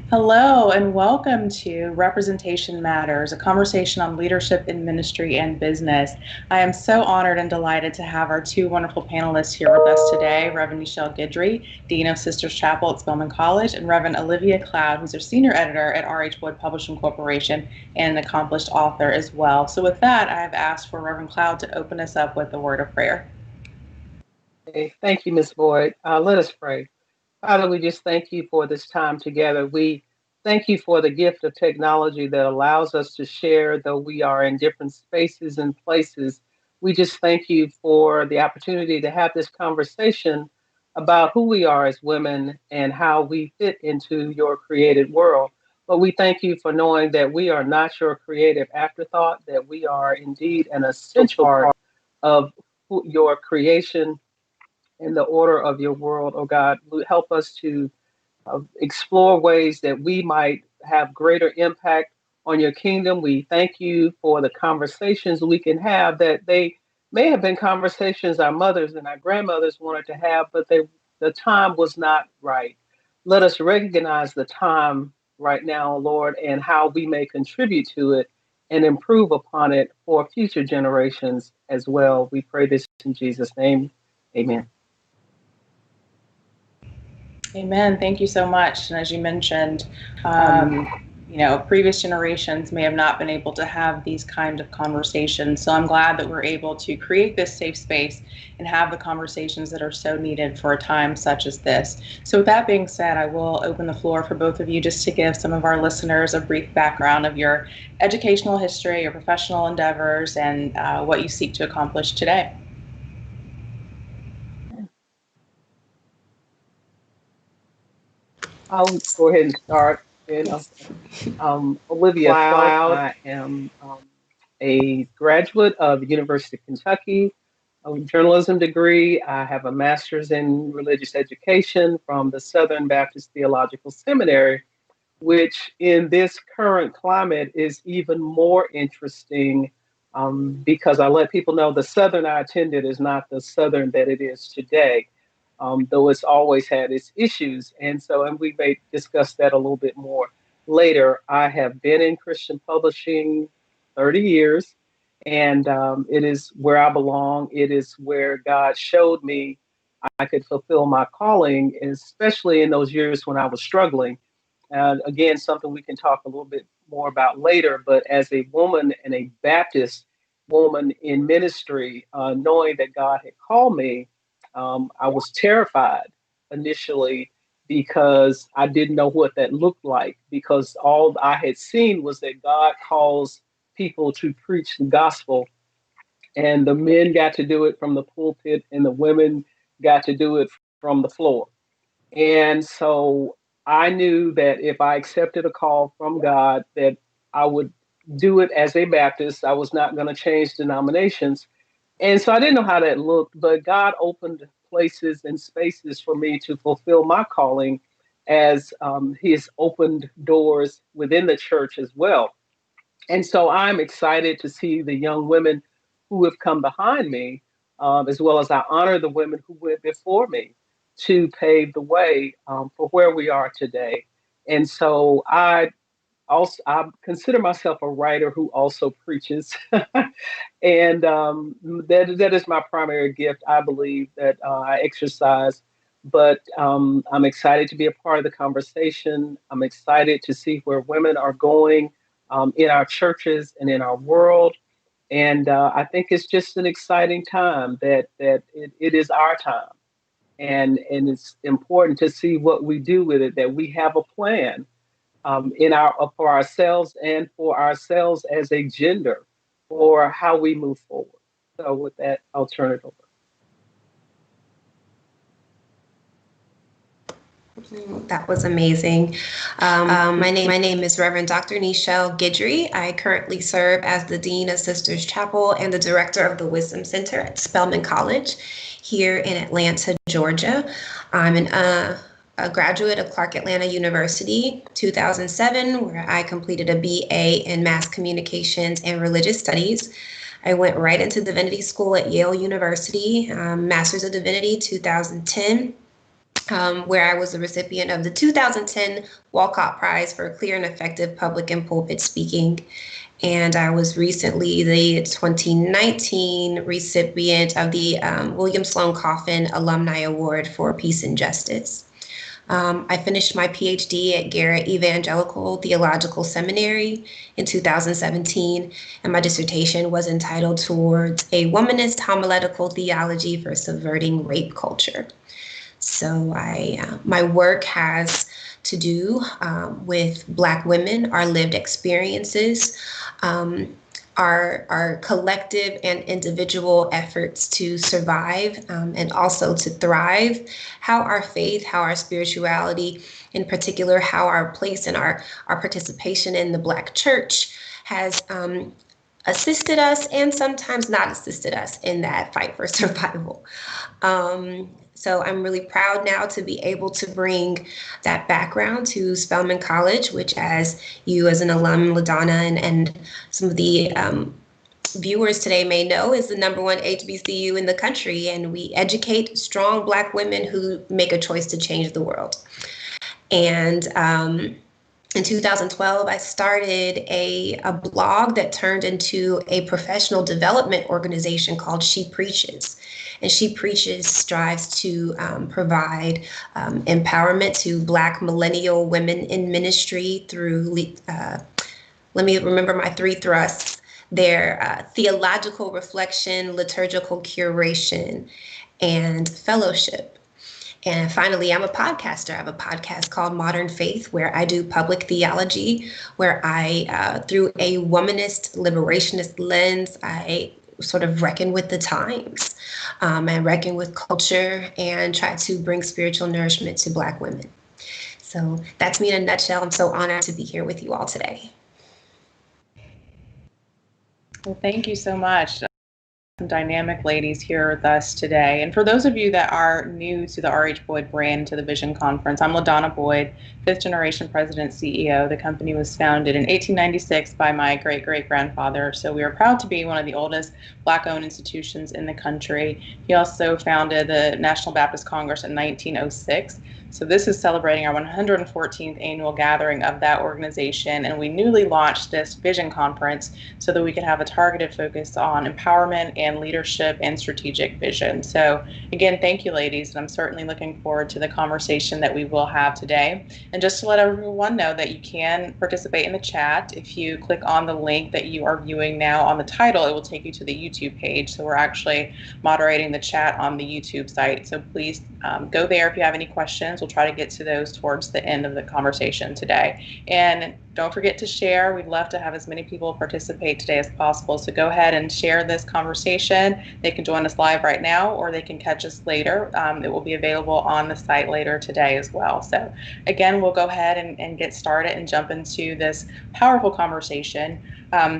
Hello, and welcome to Representation Matters, a conversation on leadership in ministry and business. I am so honored and delighted to have our two wonderful panelists here with us today, Reverend Neichelle Guidry, Dean of Sisters Chapel at Spelman College, and Reverend Olivia Cloud, who's our senior editor at R.H. Boyd Publishing Corporation and an accomplished author as well. So with that, I have asked for Reverend Cloud to open us up with a word of prayer. Okay, thank you, Ms. Boyd. Let us pray. Father, we just thank you for this time together. We thank you for the gift of technology that allows us to share, though we are in different spaces and places. We just thank you for the opportunity to have this conversation about who we are as women and how we fit into your created world. But we thank you for knowing that we are not your creative afterthought, that we are indeed an essential part of your creation in the order of your world, oh God. Help us to explore ways that we might have greater impact on your kingdom. We thank you for the conversations we can have that they may have been conversations our mothers and our grandmothers wanted to have, but the time was not right. Let us recognize the time right now, Lord, and how we may contribute to it and improve upon it for future generations as well. We pray this in Jesus' name. Amen. Amen. Thank you so much. And as you mentioned, previous generations may have not been able to have these kind of conversations. So I'm glad that we're able to create this safe space and have the conversations that are so needed for a time such as this. So with that being said, I will open the floor for both of you just to give some of our listeners a brief background of your educational history, your professional endeavors, and what you seek to accomplish today. I'll go ahead and start. And Yes. Olivia Cloud. I am a graduate of the University of Kentucky, a journalism degree. I have a master's in religious education from the Southern Baptist Theological Seminary, which in this current climate is even more interesting because I let people know the Southern I attended is not the Southern that it is today. Though it's always had its issues. And we may discuss that a little bit more later. I have been in Christian publishing 30 years, and it is where I belong. It is where God showed me I could fulfill my calling, especially in those years when I was struggling. And again, something we can talk a little bit more about later, but as a woman and a Baptist woman in ministry, knowing that God had called me, I was terrified initially because I didn't know what that looked like, because all I had seen was that God calls people to preach the gospel, and the men got to do it from the pulpit and the women got to do it from the floor. And so I knew that if I accepted a call from God, that I would do it as a Baptist. I was not going to change denominations. And so I didn't know how that looked, but God opened places and spaces for me to fulfill my calling as He has opened doors within the church as well. And so I'm excited to see the young women who have come behind me, as well as I honor the women who went before me to pave the way for where we are today. And so I consider myself a writer who also preaches, and that is my primary gift. I believe that I exercise, but I'm excited to be a part of the conversation. I'm excited to see where women are going in our churches and in our world, and I think it's just an exciting time that it is our time, and it's important to see what we do with it. That we have a plan in our for ourselves and for ourselves as a gender for how we move forward. So with that, I'll turn it over. That was amazing. My name is Reverend Dr. Neichelle Guidry. I currently serve as the Dean of Sisters Chapel and the Director of the Wisdom Center at Spelman College here in Atlanta, Georgia. I'm a graduate of Clark Atlanta University, 2007, where I completed a BA in Mass Communications and Religious Studies. I went right into divinity school at Yale University, Master's of Divinity, 2010. where I was the recipient of the 2010 Walcott Prize for Clear and Effective Public and Pulpit Speaking. And I was recently the 2019 recipient of the William Sloan Coffin Alumni Award for Peace and Justice. I finished my PhD at Garrett Evangelical Theological Seminary in 2017, and my dissertation was entitled Towards a Womanist Homiletical Theology for Subverting Rape Culture. So my work has to do with Black women, our lived experiences, our collective and individual efforts to survive and also to thrive, how our faith, how our spirituality, in particular, how our place and our participation in the Black church has assisted us and sometimes not assisted us in that fight for survival. So I'm really proud now to be able to bring that background to Spelman College, which, as you as an alum, LaDonna, and some of the viewers today may know, is the #1 HBCU in the country. And we educate strong Black women who make a choice to change the world. And in 2012, I started a blog that turned into a professional development organization called She Preaches. And She Preaches strives to provide empowerment to Black millennial women in ministry through, let me remember my 3 thrusts, their theological reflection, liturgical curation, and fellowship. And finally, I'm a podcaster. I have a podcast called Modern Faith, where I do public theology, where I, through a womanist, liberationist lens, I sort of reckon with the times and reckon with culture and try to bring spiritual nourishment to Black women. So that's me in a nutshell. I'm so honored to be here with you all today. Well, thank you so much. Some dynamic ladies here with us today. And for those of you that are new to the R.H. Boyd brand, to the Vision Conference, I'm LaDonna Boyd, 5th generation president CEO. The company was founded in 1896 by my great-great-grandfather. So we are proud to be one of the oldest Black-owned institutions in the country. He also founded the National Baptist Congress in 1906. So this is celebrating our 114th annual gathering of that organization, and we newly launched this Vision Conference so that we could have a targeted focus on empowerment and leadership and strategic vision. So again, thank you, ladies, and I'm certainly looking forward to the conversation that we will have today. And just to let everyone know that you can participate in the chat. If you click on the link that you are viewing now on the title, it will take you to the YouTube page. So we're actually moderating the chat on the YouTube site. So please go there if you have any questions. We'll try to get to those towards the end of the conversation today. And don't forget to share. We'd love to have as many people participate today as possible. So go ahead and share this conversation. They can join us live right now, or they can catch us later. It will be available on the site later today as well. So again, we'll go ahead and get started and jump into this powerful conversation.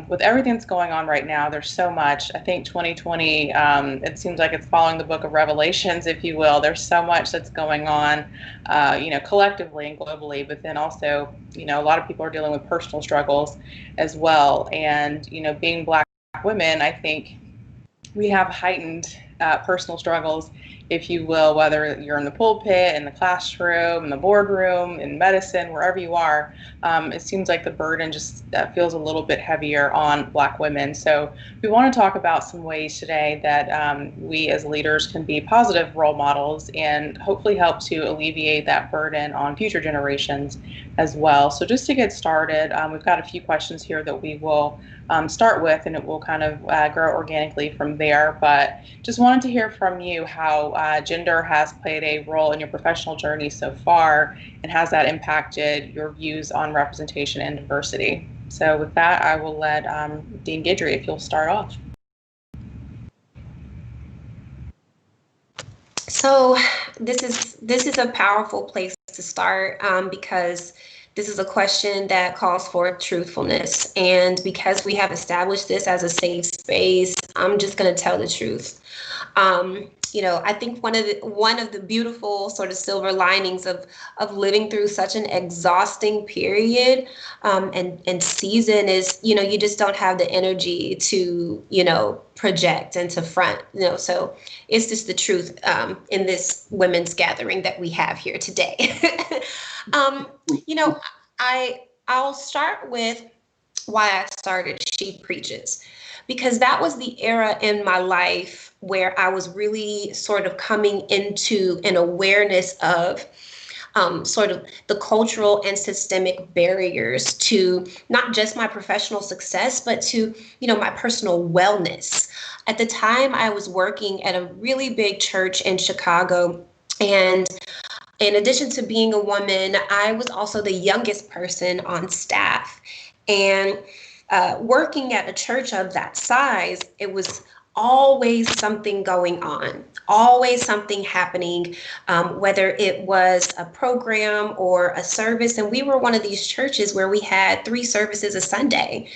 With everything that's going on right now, there's so much. I think 2020, it seems like it's following the book of Revelations, if you will. There's so much that's going on, collectively and globally, but then also, a lot of people are dealing with personal struggles as well. And, being Black women, I think we have heightened personal struggles, if you will, whether you're in the pulpit, in the classroom, in the boardroom, in medicine, wherever you are. It seems like the burden just feels a little bit heavier on Black women. So we want to talk about some ways today that we as leaders can be positive role models and hopefully help to alleviate that burden on future generations as well. So just to get started, we've got a few questions here that we will start with, and it will kind of grow organically from there. But just wanted to hear from you how gender has played a role in your professional journey so far, and has that impacted your views on representation and diversity. So with that, I will let Dean Guidry, if you'll start off. So this is a powerful place to start because this is a question that calls for truthfulness. And because we have established this as a safe space, I'm just going to tell the truth. I think one of the beautiful sort of silver linings of living through such an exhausting period and season is, you just don't have the energy to, project and to front, so it's just the truth in this women's gathering that we have here today. um, you know, I'll start with why I started She Preaches, because that was the era in my life where I was really sort of coming into an awareness of sort of the cultural and systemic barriers to not just my professional success, but to, my personal wellness. At the time, I was working at a really big church in Chicago. And in addition to being a woman, I was also the youngest person on staff. And working at a church of that size, it was always something going on, always something happening, whether it was a program or a service. And we were one of these churches where we had 3 services a Sunday,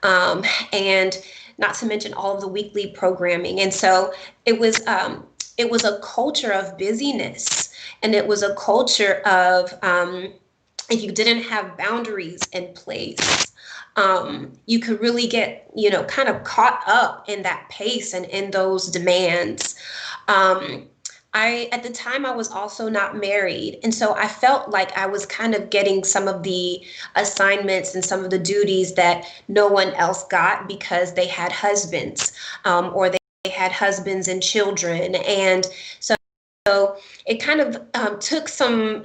and not to mention all of the weekly programming. And so it was a culture of busyness, and it was a culture of if you didn't have boundaries in place, you could really get, kind of caught up in that pace and in those demands. At the time, I was also not married. And so I felt like I was kind of getting some of the assignments and some of the duties that no one else got because they had husbands, or they had husbands and children. And so it kind of took some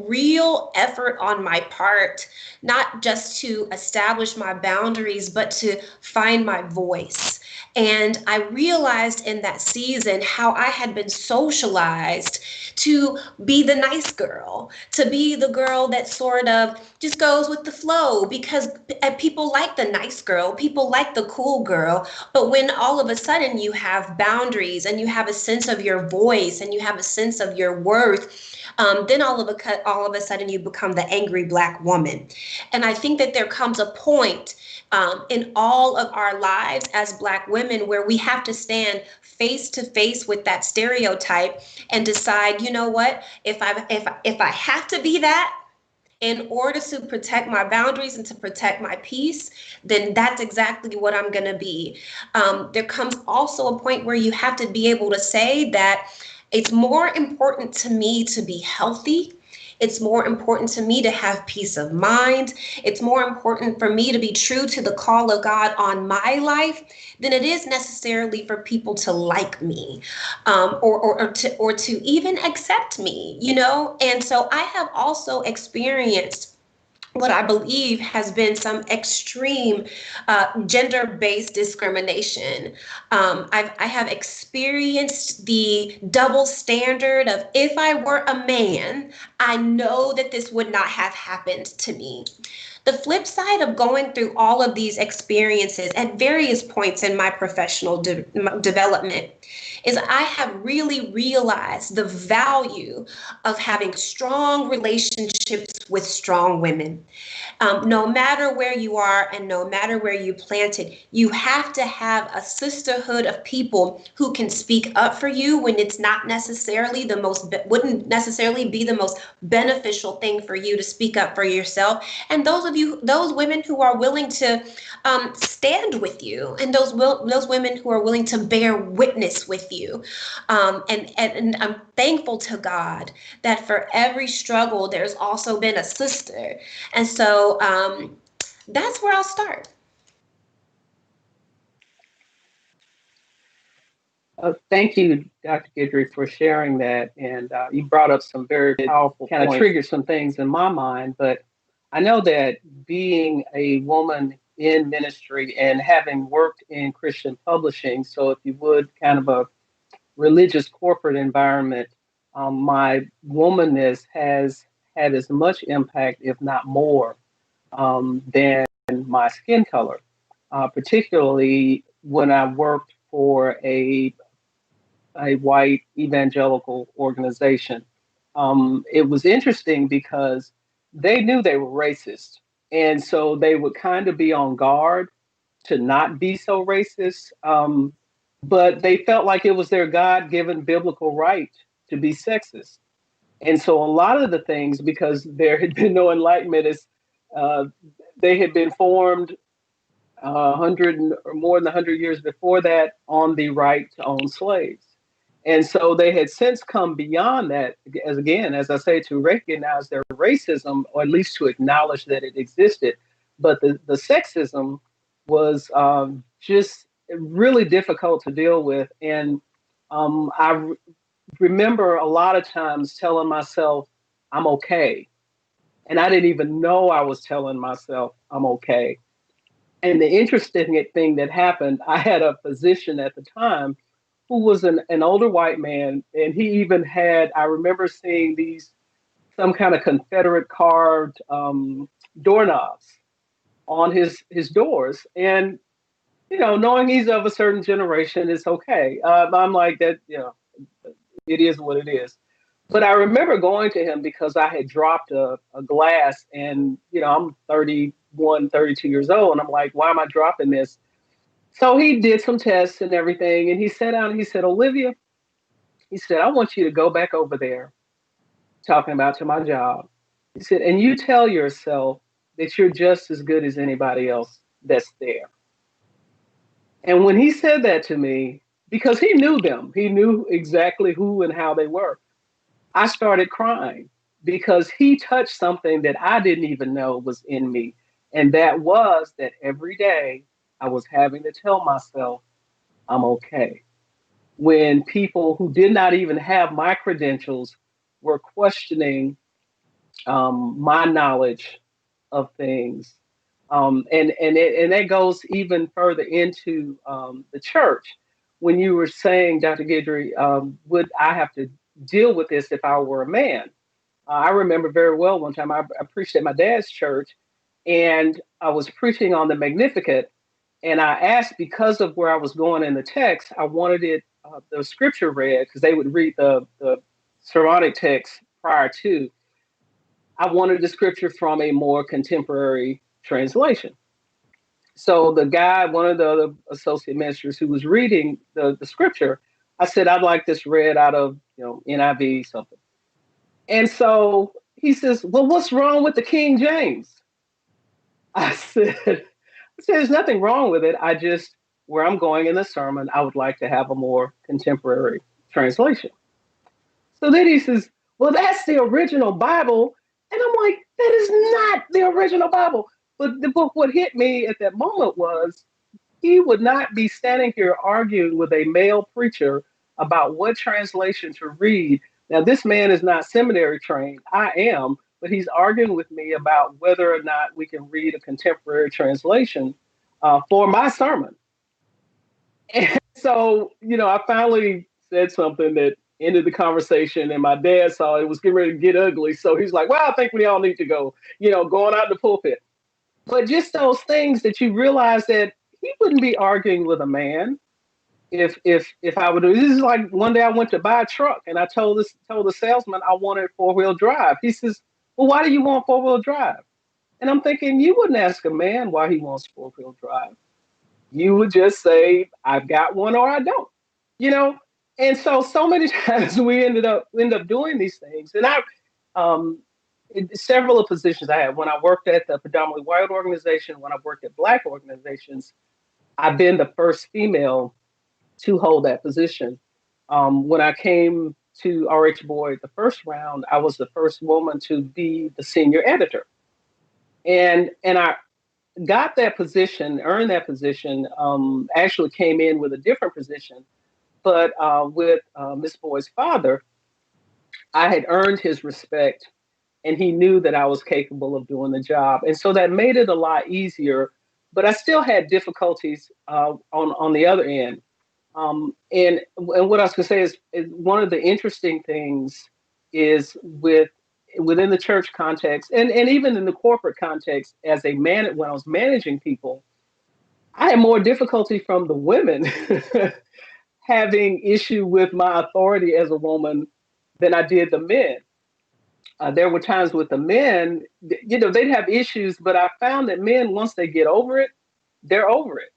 real effort on my part, not just to establish my boundaries, but to find my voice. And I realized in that season how I had been socialized to be the nice girl, to be the girl that sort of just goes with the flow because people like the nice girl, people like the cool girl. But when all of a sudden you have boundaries and you have a sense of your voice and you have a sense of your worth, then all of a sudden you become the angry Black woman. And I think that there comes a point in all of our lives as Black women where we have to stand face to face with that stereotype and decide, you know what, if I have to be that in order to protect my boundaries and to protect my peace, then that's exactly what I'm going to be. There comes also a point where you have to be able to say that it's more important to me to be healthy. It's more important to me to have peace of mind. It's more important for me to be true to the call of God on my life than it is necessarily for people to like me, or to even accept me, And so I have also experienced what I believe has been some extreme gender-based discrimination. I have experienced the double standard of if I were a man, I know that this would not have happened to me. The flip side of going through all of these experiences at various points in my professional development is I have really realized the value of having strong relationships with strong women. No matter where you are and no matter where you planted, you have to have a sisterhood of people who can speak up for you when it's not necessarily wouldn't necessarily be the most beneficial thing for you to speak up for yourself. And those women who are willing to stand with you, and those women who are willing to bear witness with you. And I'm thankful to God that for every struggle, there's also been a sister. And so that's where I'll start. Thank you, Dr. Guidry, for sharing that. And you brought up some very powerful kind of triggered some things in my mind. But I know that being a woman in ministry and having worked in Christian publishing, so if you would, kind of a religious corporate environment, my womanness has had as much impact, if not more, than my skin color, particularly when I worked for a white evangelical organization. It was interesting because they knew they were racist. And so they would kind of be on guard to not be so racist. but they felt like it was their God-given biblical right to be sexist. And so a lot of the things, because there had been no enlightenment, is uh, they had been formed 100 or more than 100 years before that on the right to own slaves. And so they had since come beyond that, as again, as I say, to recognize their racism, or at least to acknowledge that it existed. But the sexism was just really difficult to deal with. And I remember a lot of times telling myself, I'm okay. And I didn't even know I was telling myself I'm okay. And the interesting thing that happened, I had a physician at the time who was an older white man, and he even had, I remember seeing these, some kind of Confederate carved doorknobs on his doors. And, knowing he's of a certain generation, it's okay. I'm like that, it is what it is. But I remember going to him because I had dropped a glass, and, I'm 31, 32 years old. And I'm like, why am I dropping this? So he did some tests and everything. And he sat down and he said, Olivia, he said, I want you to go back over there, talking about to my job. He said, and you tell yourself that you're just as good as anybody else that's there. And when he said that to me, because he knew them, he knew exactly who and how they were, I started crying because he touched something that I didn't even know was in me. And that was that every day I was having to tell myself, I'm okay. When people who did not even have my credentials were questioning my knowledge of things. And that goes even further into the church. When you were saying, Dr. Guidry, would I have to deal with this if I were a man? I remember very well one time I preached at my dad's church, and I was preaching on the Magnificat, and I asked, because of where I was going in the text, I wanted it the scripture read, because they would read the sermonic text prior to. I wanted the scripture from a more contemporary translation. So the guy, one of the other associate ministers who was reading the scripture, I said, I'd like this read out of NIV something. And so he says, well, what's wrong with the King James? I said, there's nothing wrong with it. I just, where I'm going in the sermon, I would like to have a more contemporary translation. So then he says, well, that's the original Bible. And I'm like, that is not the original Bible. But the book, what hit me at that moment was he would not be standing here arguing with a male preacher about what translation to read. Now, this man is not seminary trained. I am, but he's arguing with me about whether or not we can read a contemporary translation for my sermon. And so, I finally said something that ended the conversation, and my dad saw it was getting ready to get ugly. So he's like, well, I think we all need to go, going out the pulpit. But just those things that you realize that he wouldn't be arguing with a man if I would do. This is like one day I went to buy a truck, and I told the salesman I wanted 4-wheel drive. He says, well, why do you want 4-wheel drive? And I'm thinking, you wouldn't ask a man why he wants 4-wheel drive. You would just say, I've got one or I don't, And so many times we end up doing these things. And several of the positions I had when I worked at the predominantly white organization, when I worked at Black organizations, I've been the first female to hold that position. When I came to RH Boyd the first round, I was the first woman to be the senior editor. And I got that position, earned that position, actually came in with a different position. But with Miss Boyd's father, I had earned his respect, and he knew that I was capable of doing the job. And so that made it a lot easier, but I still had difficulties on the other end. And what I was going to say is one of the interesting things is within the church context and even in the corporate context, as a man, when I was managing people, I had more difficulty from the women having issue with my authority as a woman than I did the men. There were times with the men, they'd have issues, but I found that men, once they get over it, they're over it.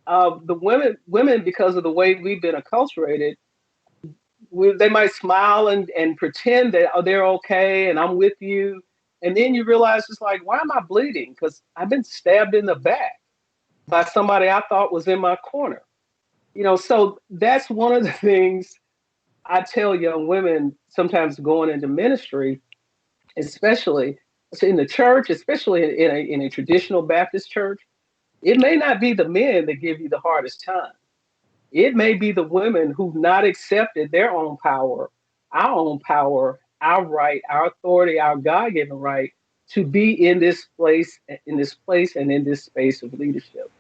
the women, because of the way we've been acculturated, they might smile and pretend that, oh, they're okay and I'm with you. And then you realize it's like, why am I bleeding? Because I've been stabbed in the back by somebody I thought was in my corner. So that's one of the things I tell young women sometimes going into ministry, especially in the church, especially in a traditional Baptist church. It may not be the men that give you the hardest time. It may be the women who've not accepted their own power, our right, our authority, our God-given right to be in this place and in this space of leadership.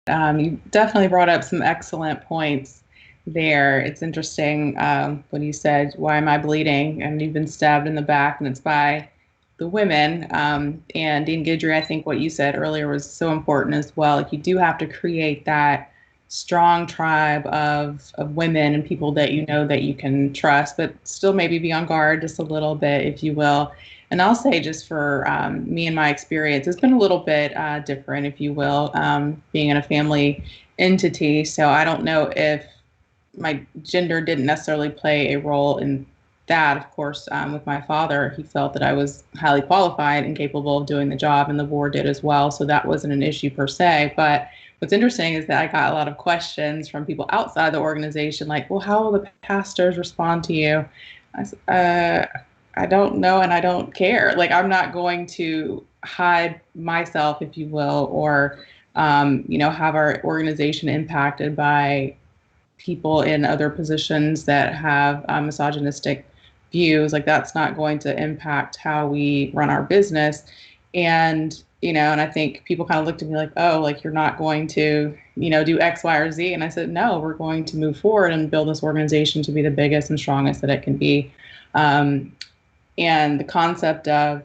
You definitely brought up some excellent points there. It's interesting when you said, "Why am I bleeding?" and you've been stabbed in the back, and it's by the women. And Dean Guidry, I think what you said earlier was so important as well. Like you do have to create that strong tribe of women and people that you know that you can trust, but still maybe be on guard just a little bit, if you will. And I'll say, just for me and my experience, it's been a little bit different, if you will, being in a family entity. So I don't know if my gender didn't necessarily play a role in that. Of course, with my father, he felt that I was highly qualified and capable of doing the job, and the board did as well. So that wasn't an issue per se. But what's interesting is that I got a lot of questions from people outside the organization, like, well, how will the pastors respond to you? I said, I don't know, and I don't care. Like, I'm not going to hide myself, if you will, or have our organization impacted by people in other positions that have misogynistic views. Like, that's not going to impact how we run our business. And and I think people kind of looked at me like, oh, like you're not going to do X, Y, or Z. And I said, no, we're going to move forward and build this organization to be the biggest and strongest that it can be. And the concept of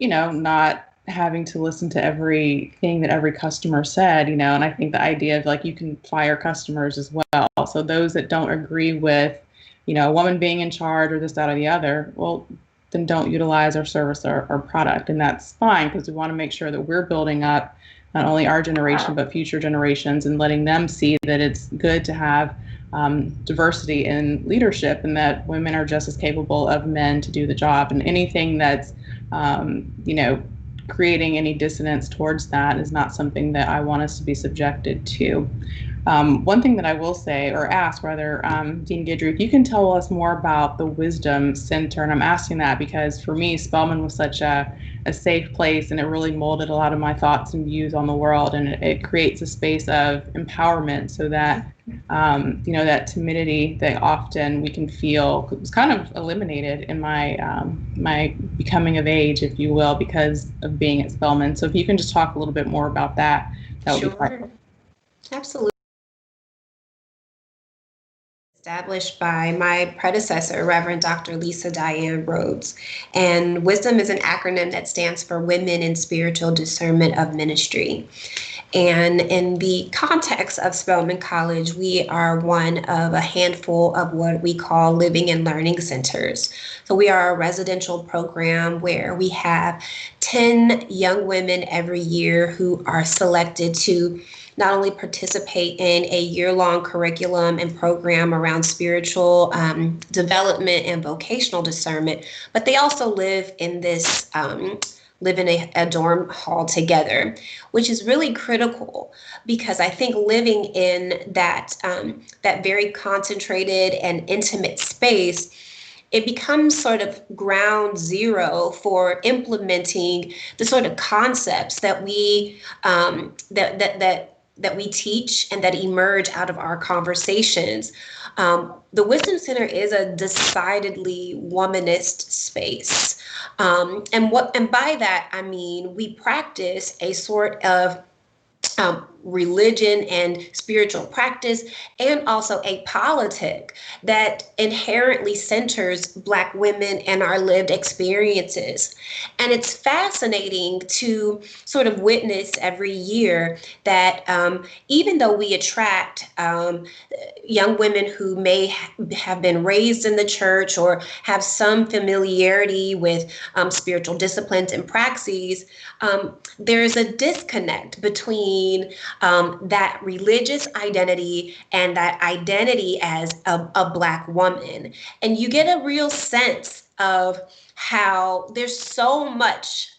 not having to listen to everything that every customer said, and I think the idea of, like, you can fire customers as well. So those that don't agree with, a woman being in charge or this, that, or the other, well, then don't utilize our service or product. And that's fine, because we want to make sure that we're building up not only our generation, but future generations, and letting them see that it's good to have diversity in leadership, and that women are just as capable of men to do the job. And anything that's creating any dissonance towards that is not something that I want us to be subjected to. One thing that I will say, or ask rather, Dean Guidry, if you can tell us more about the Wisdom Center. And I'm asking that because for me, Spelman was such a safe place, and it really molded a lot of my thoughts and views on the world. And it creates a space of empowerment, so that that timidity that often we can feel was kind of eliminated in my becoming of age, if you will, because of being at Spelman. So if you can just talk a little bit more about that, that would be great. Absolutely. Established by my predecessor, Reverend Dr. Lisa Diane Rhodes. And WISDOM is an acronym that stands for Women in Spiritual Discernment of Ministry. And in the context of Spelman College, we are one of a handful of what we call living and learning centers. So we are a residential program where we have 10 young women every year who are selected to not only participate in a year-long curriculum and program around spiritual development and vocational discernment, but they also live in this live in a dorm hall together, which is really critical, because I think living in that that very concentrated and intimate space, it becomes sort of ground zero for implementing the sort of concepts that we that we teach and that emerge out of our conversations. The Wisdom Center is a decidedly womanist space. And by that, I mean, we practice a sort of religion and spiritual practice, and also a politic that inherently centers Black women and our lived experiences. And it's fascinating to sort of witness every year that even though we attract young women who may have been raised in the church or have some familiarity with spiritual disciplines and praxis, there's a disconnect between that religious identity and that identity as a Black woman. And you get a real sense of how there's so much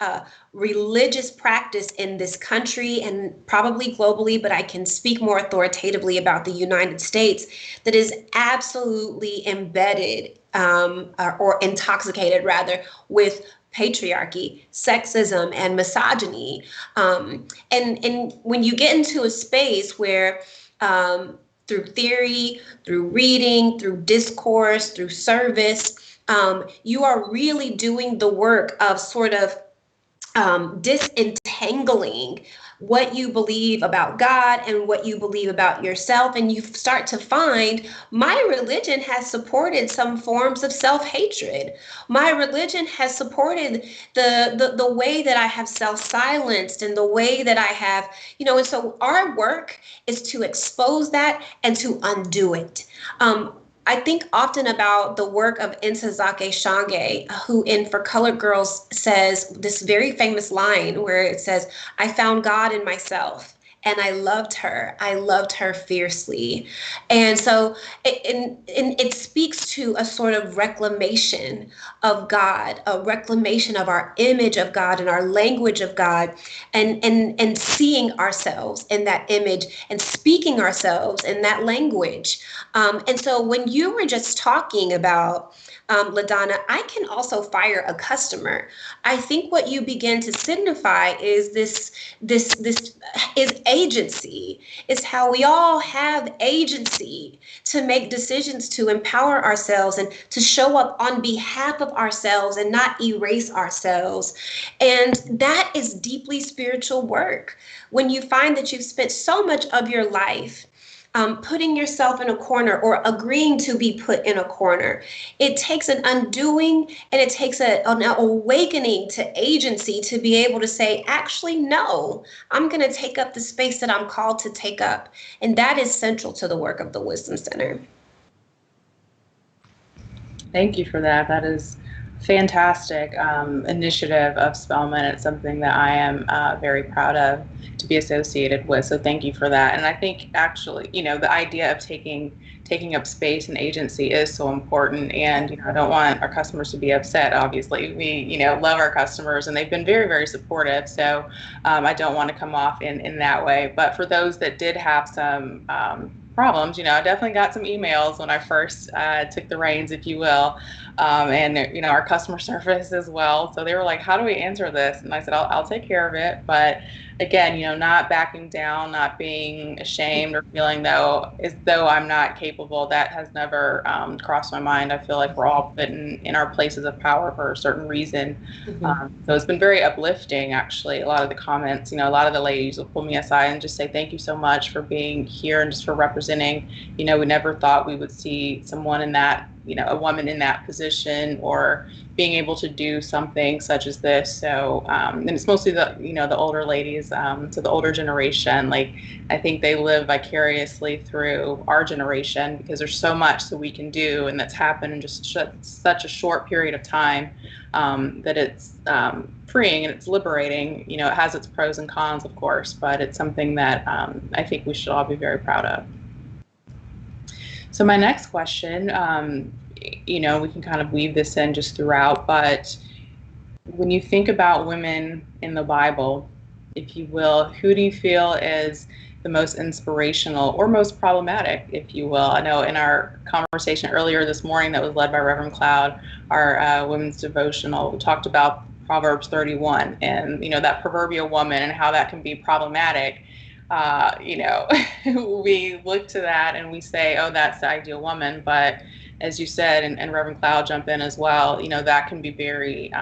religious practice in this country and probably globally, but I can speak more authoritatively about the United States, that is absolutely embedded or intoxicated rather with patriarchy, sexism, and misogyny. And when you get into a space where through theory, through reading, through discourse, through service, you are really doing the work of sort of disentangling what you believe about God and what you believe about yourself. And you start to find my religion has supported some forms of self-hatred. My religion has supported the way that I have self-silenced and the way that I have, and so our work is to expose that and to undo it. I think often about the work of Ntozake Shange, who in For Colored Girls says this very famous line where it says, "I found God in myself and I loved her. I loved her fiercely." And so it speaks to a sort of reclamation of God, a reclamation of our image of God and our language of God, and seeing ourselves in that image and speaking ourselves in that language. And so when you were just talking about LaDonna, I can also fire a customer. I think what you begin to signify is this is agency. It's how we all have agency to make decisions, to empower ourselves and to show up on behalf of ourselves and not erase ourselves. And that is deeply spiritual work. When you find that you've spent so much of your life putting yourself in a corner or agreeing to be put in a corner, it takes an undoing and it takes an awakening to agency to be able to say, actually, no, I'm going to take up the space that I'm called to take up. And that is central to the work of the Wisdom Center. Thank you for that. That is fantastic initiative of Spelman. It's something that I am very proud of to be associated with. So thank you for that. And I think actually, the idea of taking up space and agency is so important. And I don't want our customers to be upset. Obviously, we love our customers and they've been very, very supportive. So I don't want to come off in that way. But for those that did have some problems, I definitely got some emails when I first took the reins, if you will. And our customer service as well. So they were like, "How do we answer this?" And I said, I'll take care of it. But again, not backing down, not being ashamed or feeling as though I'm not capable. That has never crossed my mind. I feel like we're all put in our places of power for a certain reason. Mm-hmm. So it's been very uplifting, actually. A lot of the comments, a lot of the ladies will pull me aside and just say, "Thank you so much for being here and just for representing. We never thought we would see someone in that, a woman in that position or being able to do something such as this." So, and it's mostly the older ladies, so the older generation. Like, I think they live vicariously through our generation because there's so much that we can do and that's happened in just such a short period of time, that it's freeing and it's liberating. It has its pros and cons, of course, but it's something that I think we should all be very proud of. So my next question, we can kind of weave this in just throughout, but when you think about women in the Bible, if you will, who do you feel is the most inspirational or most problematic, if you will? I know in our conversation earlier this morning that was led by Reverend Cloud, our women's devotional, we talked about Proverbs 31 and, that proverbial woman and how that can be problematic. We look to that and we say, oh, that's the ideal woman. But as you said, and Reverend Cloud jump in as well, that can be very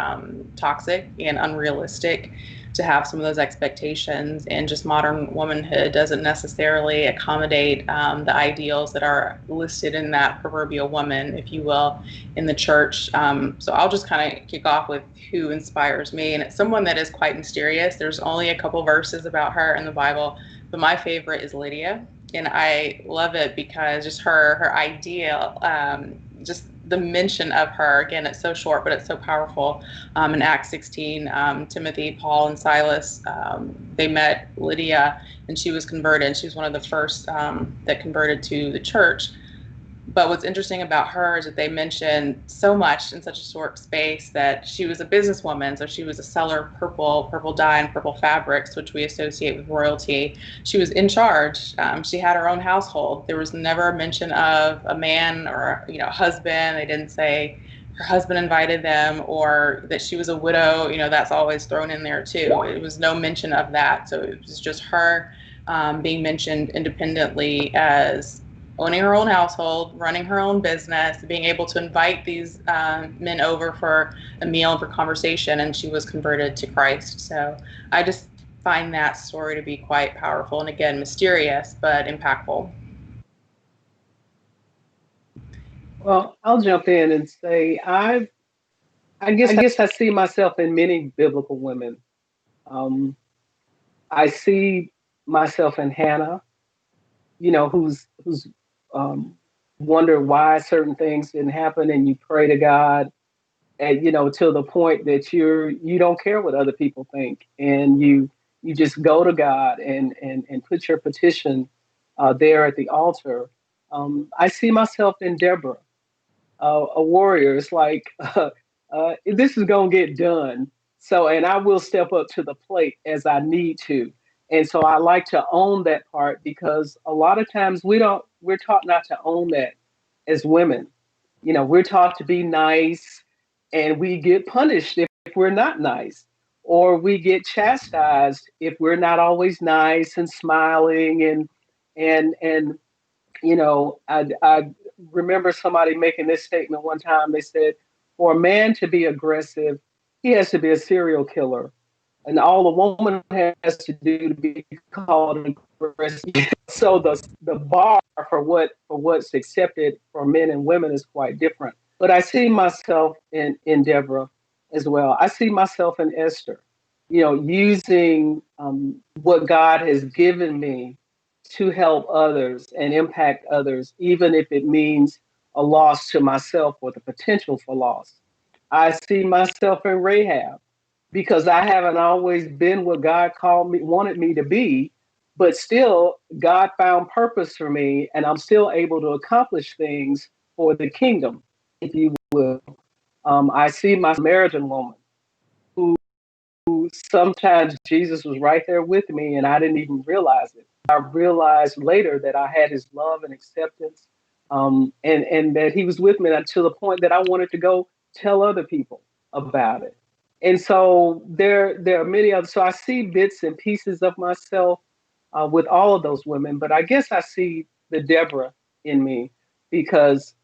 toxic and unrealistic. to have some of those expectations, and just modern womanhood doesn't necessarily accommodate the ideals that are listed in that proverbial woman, if you will, in the church. So I'll just kind of kick off with who inspires me, and it's someone that is quite mysterious. There's only a couple verses about her in the Bible, but my favorite is Lydia, and I love it because just her idea, just the mention of her, again, it's so short, but it's so powerful. In Acts 16, Timothy, Paul, and Silas, they met Lydia, and she was converted. She was one of the first that converted to the church. But what's interesting about her is that they mention so much in such a short space, that she was a businesswoman. So she was a seller of purple dye and purple fabrics, which we associate with royalty. She was in charge. She had her own household. There was never a mention of a man or, a husband. They didn't say her husband invited them, or that she was a widow. That's always thrown in there too. It was no mention of that. So it was just her being mentioned independently as owning her own household, running her own business, being able to invite these men over for a meal and for conversation, and she was converted to Christ. So I just find that story to be quite powerful, and again, mysterious, but impactful. Well, I'll jump in and say I guess I see myself in many biblical women. I see myself in Hannah, who's wonder why certain things didn't happen, and you pray to God, and till the point that you don't care what other people think, and you just go to God and put your petition there at the altar. I see myself in Deborah, a warrior. It's like this is gonna get done. So, and I will step up to the plate as I need to. And so I like to own that part, because a lot of times we're taught not to own that as women. We're taught to be nice, and we get punished if we're not nice, or we get chastised if we're not always nice and smiling. And I remember somebody making this statement one time. They said, for a man to be aggressive, he has to be a serial killer. And all a woman has to do to be called aggressive. So the bar for what's accepted for men and women is quite different. But I see myself in Deborah as well. I see myself in Esther, using what God has given me to help others and impact others, even if it means a loss to myself or the potential for loss. I see myself in Rahab, because I haven't always been what God wanted me to be, but still God found purpose for me, and I'm still able to accomplish things for the kingdom, if you will. I see my Samaritan woman, who sometimes Jesus was right there with me, and I didn't even realize it. I realized later that I had his love and acceptance, and that he was with me until the point that I wanted to go tell other people about it. And so there are many others. So I see bits and pieces of myself with all of those women, but I guess I see the Deborah in me, because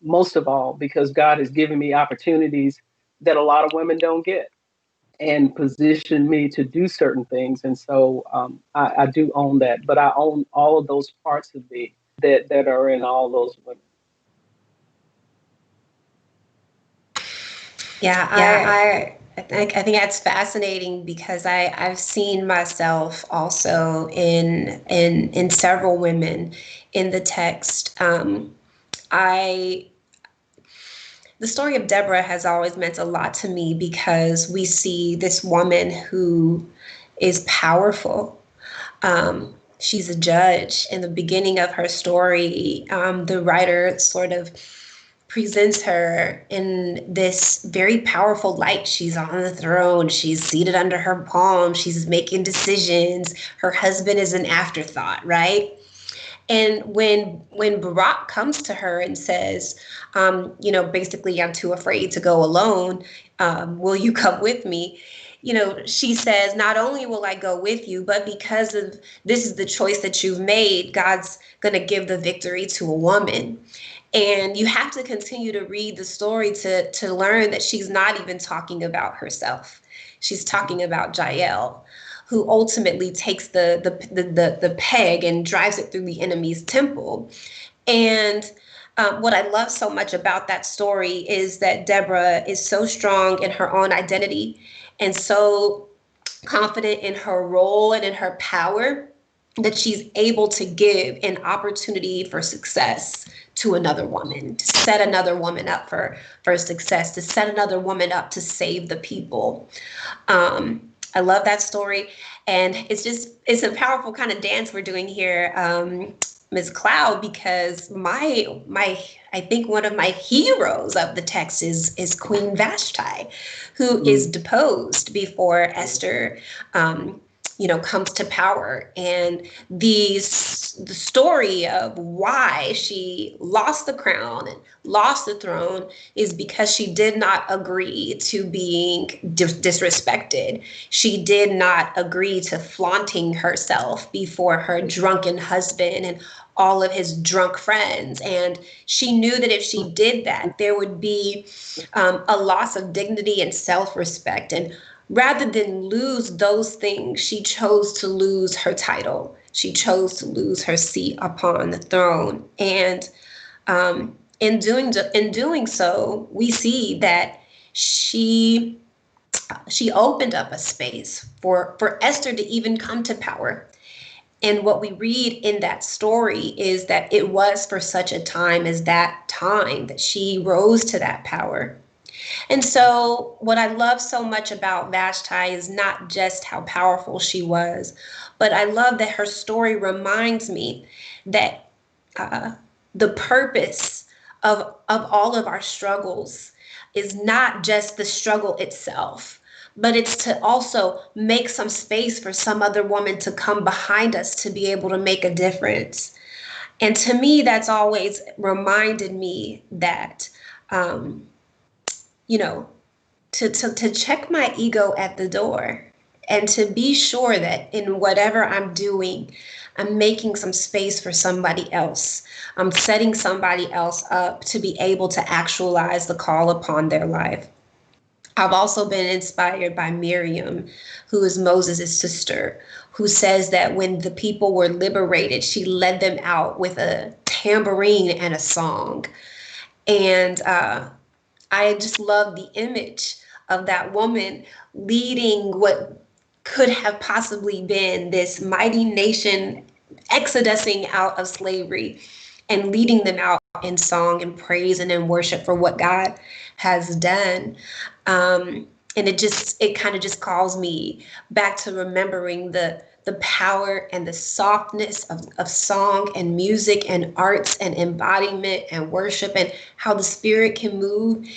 most of all, because God has given me opportunities that a lot of women don't get, and positioned me to do certain things. And so I do own that, but I own all of those parts of me that are in all those women. Yeah, I think that's fascinating, because I've seen myself also in several women in the text. The story of Deborah has always meant a lot to me, because we see this woman who is powerful. She's a judge. In the beginning of her story, the writer sort of presents her in this very powerful light. She's on the throne. She's seated under her palm. She's making decisions. Her husband is an afterthought, right? And when Barak comes to her and says, basically, I'm too afraid to go alone. Will you come with me? She says, not only will I go with you, but because of this is the choice that you've made, God's going to give the victory to a woman. And you have to continue to read the story to learn that she's not even talking about herself. She's talking about Jael, who ultimately takes the peg and drives it through the enemy's temple. And what I love so much about that story is that Deborah is so strong in her own identity and so confident in her role and in her power that she's able to give an opportunity for success to another woman, to set another woman up for success, to set another woman up to save the people. I love that story. And it's a powerful kind of dance we're doing here, Ms. Cloud, because I think one of my heroes of the text is Queen Vashti, who is deposed before Esther comes to power. And the story of why she lost the crown and lost the throne is because she did not agree to being disrespected. She did not agree to flaunting herself before her drunken husband and all of his drunk friends. And she knew that if she did that, there would be a loss of dignity and self-respect. And rather than lose those things, she chose to lose her title. She chose to lose her seat upon the throne. And in doing so, we see that she opened up a space for Esther to even come to power. And what we read in that story is that it was for such a time as that time that she rose to that power. And so what I love so much about Vashti is not just how powerful she was, but I love that her story reminds me that the purpose of all of our struggles is not just the struggle itself, but it's to also make some space for some other woman to come behind us to be able to make a difference. And to me, that's always reminded me that, to check my ego at the door and to be sure that in whatever I'm doing, I'm making some space for somebody else. I'm setting somebody else up to be able to actualize the call upon their life. I've also been inspired by Miriam, who is Moses' sister, who says that when the people were liberated, she led them out with a tambourine and a song. And I just love the image of that woman leading what could have possibly been this mighty nation exodusing out of slavery and leading them out in song and praise and in worship for what God has done. And it kind of just calls me back to remembering the power and the softness of song and music and arts and embodiment and worship, and how the Spirit can move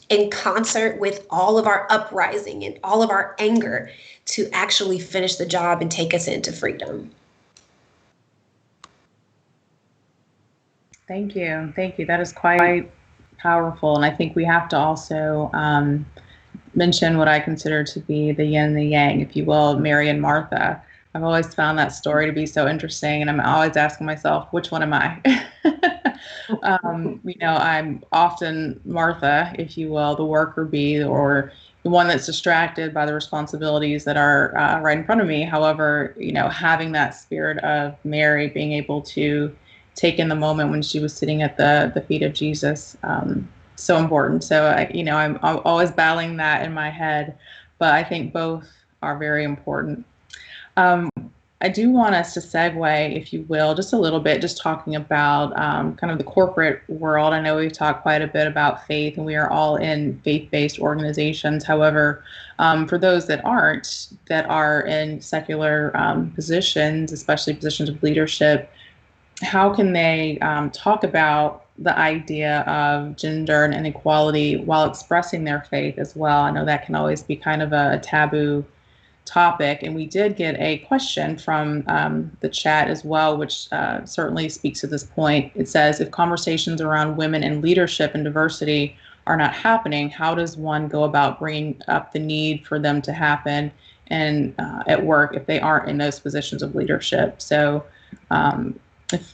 in concert with all of our uprising and all of our anger to actually finish the job and take us into freedom. Thank you. Thank you. That is quite powerful. And I think we have to also mention what I consider to be the yin and the yang, if you will, Mary and Martha. I've always found that story to be so interesting, and I'm always asking myself, which one am I? I'm often Martha, if you will, the worker bee, or the one that's distracted by the responsibilities that are right in front of me. However, having that spirit of Mary, being able to take in the moment when she was sitting at the feet of Jesus, so important. So I'm always battling that in my head, but I think both are very important. I do want us to segue, if you will, just a little bit, just talking about kind of the corporate world. I know we've talked quite a bit about faith, and we are all in faith-based organizations. However, for those that aren't, that are in secular positions, especially positions of leadership, how can they talk about the idea of gender and inequality while expressing their faith as well? I know that can always be kind of a taboo topic, and we did get a question from the chat as well, which certainly speaks to this point. It says, if conversations around women in leadership and diversity are not happening, how does one go about bringing up the need for them to happen and at work if they aren't in those positions of leadership? So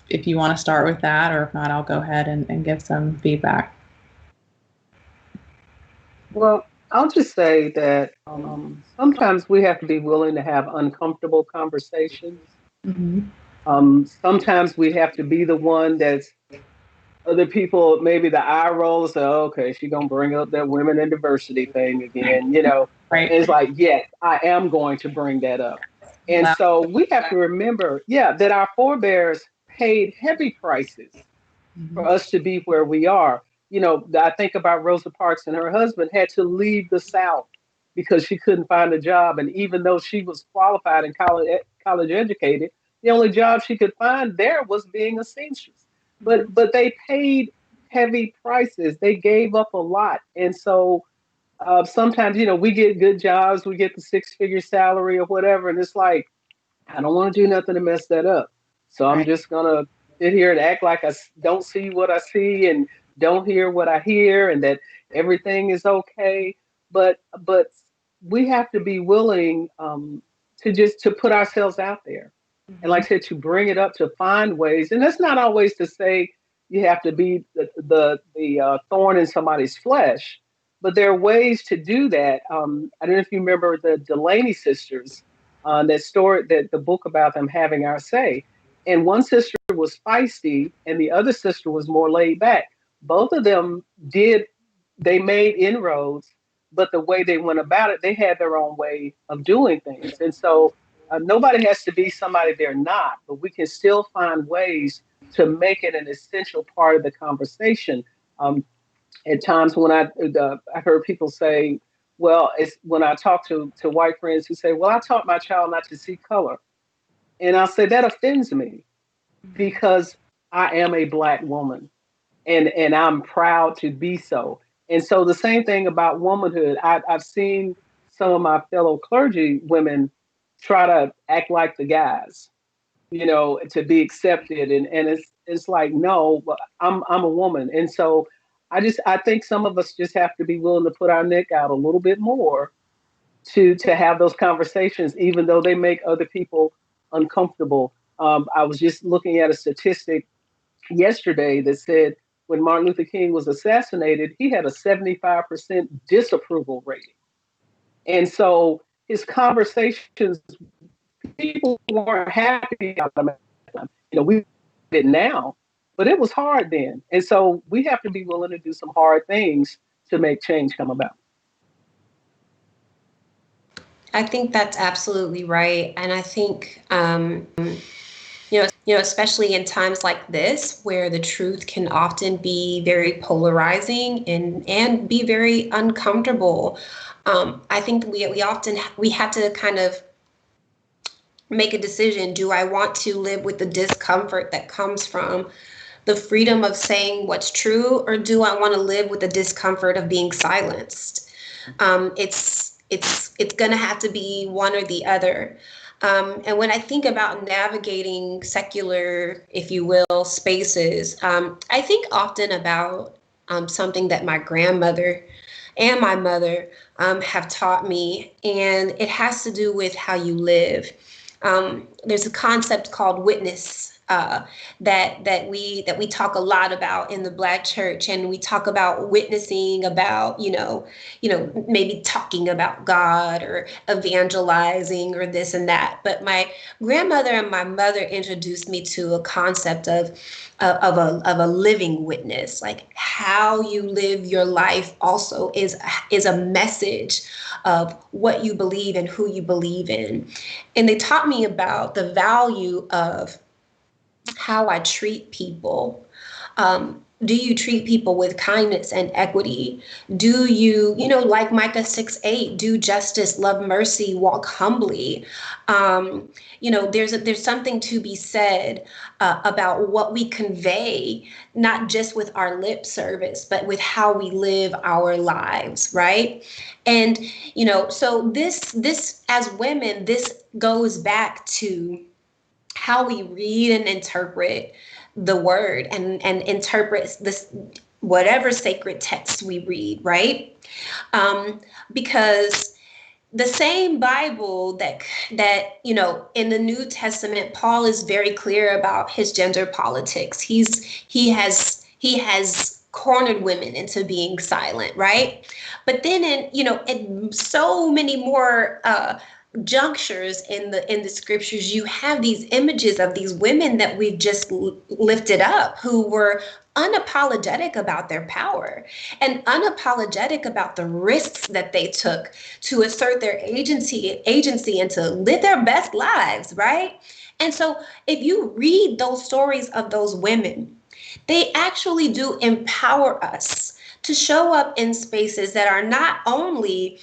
if you want to start with that, or if not, I'll go ahead and give some feedback. Well, I'll just say that sometimes we have to be willing to have uncomfortable conversations. Mm-hmm. Sometimes we have to be the one that's other people, maybe the eye roll, say, "Oh, okay, she's gonna bring up that women and diversity thing again," Right. And it's like, yes, I am going to bring that up. And Wow. so we have to remember, yeah, that our forebears paid heavy prices for Mhm. us to be where we are. I think about Rosa Parks and her husband had to leave the South because she couldn't find a job. And even though she was qualified and college educated, the only job she could find there was being a seamstress. But they paid heavy prices. They gave up a lot. And so sometimes, we get good jobs, we get the six-figure salary or whatever, and it's like, I don't want to do nothing to mess that up. So I'm Right. just gonna sit here and act like don't see what I see and don't hear what I hear, and that everything is okay. But we have to be willing to put ourselves out there, and Mhm. like I said, to bring it up, to find ways. And that's not always to say you have to be the thorn in somebody's flesh, but there are ways to do that. I don't know if you remember the Delaney sisters, that story, that the book about them having our say. And one sister was feisty, and the other sister was more laid back. Both of them did, they made inroads, but the way they went about it, they had their own way of doing things. And so nobody has to be somebody they're not, but we can still find ways to make it an essential part of the conversation. Um, at times when I heard people say, well, it's when I talk to white friends who say, well, I taught my child not to see color. And I'll say that offends me Mhm. because I am a black woman, and I'm proud to be so. And so the same thing about womanhood. I've seen some of my fellow clergy women try to act like the guys, to be accepted. And it's like, no, I'm a woman. And so I think some of us just have to be willing to put our neck out a little bit more to have those conversations, even though they make other people uncomfortable. I was just looking at a statistic yesterday that said when Martin Luther King was assassinated, he had a 75% disapproval rating. And so his conversations, people weren't happy about them. We did now, but it was hard then. And so we have to be willing to do some hard things to make change come about. I think that's absolutely right. And I think, especially in times like this, where the truth can often be very polarizing and be very uncomfortable. I think we have to kind of make a decision. Do I want to live with the discomfort that comes from the freedom of saying what's true, or do I want to live with the discomfort of being silenced? It's going to have to be one or the other. And when I think about navigating secular, if you will, spaces, I think often about something that my grandmother and my mother have taught me, and it has to do with how you live. There's a concept called witness, that we talk a lot about in the Black church, and we talk about witnessing, about maybe talking about God or evangelizing or this and that. But my grandmother and my mother introduced me to a concept of a living witness. Like, how you live your life also is a message of what you believe and who you believe in. And they taught me about the value of how I treat people. Do you treat people with kindness and equity? Do you, like Micah 6:8, do justice, love mercy, walk humbly? There's something to be said about what we convey, not just with our lip service, but with how we live our lives, right? And so this as women, this goes back to how we read and interpret the word, and interpret this, whatever sacred text we read, right? um, because the same Bible that in the New Testament, Paul is very clear about his gender politics. He has cornered women into being silent, right? But then in so many more junctures in the scriptures, you have these images of these women that we've just lifted up, who were unapologetic about their power and unapologetic about the risks that they took to assert their agency and to live their best lives, right? And so if you read those stories of those women, they actually do empower us to show up in spaces that are not only,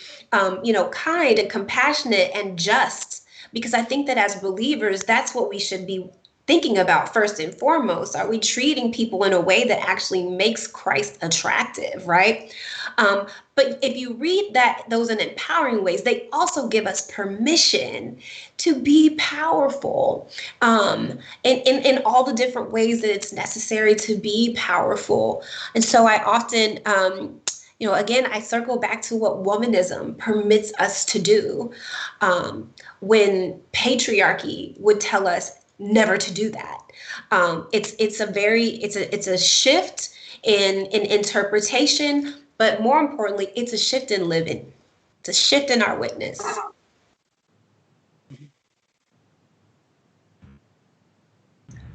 kind and compassionate and just, because I think that as believers, that's what we should be thinking about first and foremost. Are we treating people in a way that actually makes Christ attractive, right? But if you read those in empowering ways, they also give us permission to be powerful, in all the different ways that it's necessary to be powerful. And so I often, again, I circle back to what womanism permits us to do, when patriarchy would tell us never to do that. It's a shift in interpretation, but more importantly, it's a shift in living. It's a shift in our witness.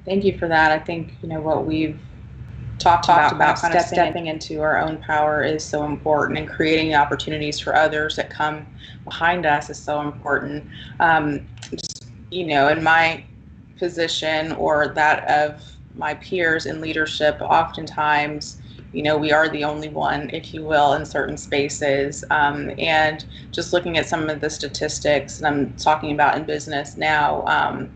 Thank you for that. I think, what we've talked about kind of stepping into our own power is so important, and creating opportunities for others that come behind us is so important. In my position or that of my peers in leadership, oftentimes, we are the only one, if you will, in certain spaces. And just looking at some of the statistics, and I'm talking about in business now,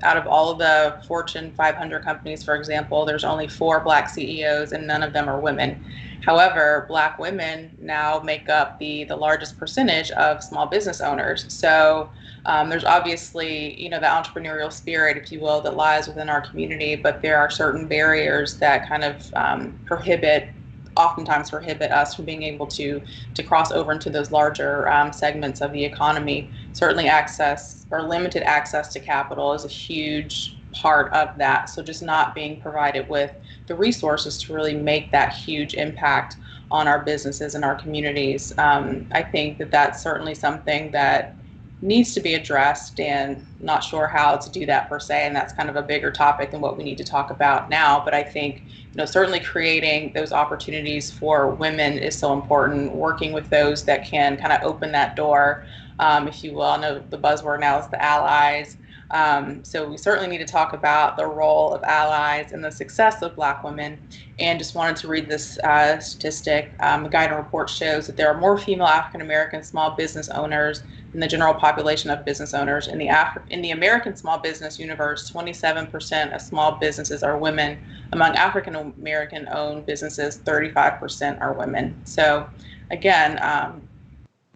out of all of the Fortune 500 companies, for example, there's only 4 Black CEOs and none of them are women. However, Black women now make up the largest percentage of small business owners. So there's obviously, the entrepreneurial spirit, if you will, that lies within our community, but there are certain barriers that kind of oftentimes prohibit us from being able to cross over into those larger segments of the economy. Certainly access or limited access to capital is a huge part of that. So just not being provided with the resources to really make that huge impact on our businesses and our communities. I think that that's certainly something that needs to be addressed, and not sure how to do that per se. And that's kind of a bigger topic than what we need to talk about now. But I think, certainly creating those opportunities for women is so important, working with those that can kind of open that door, if you will. I know the buzzword now is the allies. So we certainly need to talk about the role of allies and the success of Black women. And just wanted to read this statistic. The Guidry report shows that there are more female African American small business owners than the general population of business owners. In the American small business universe, 27% of small businesses are women. Among African American owned businesses, 35% are women. So again,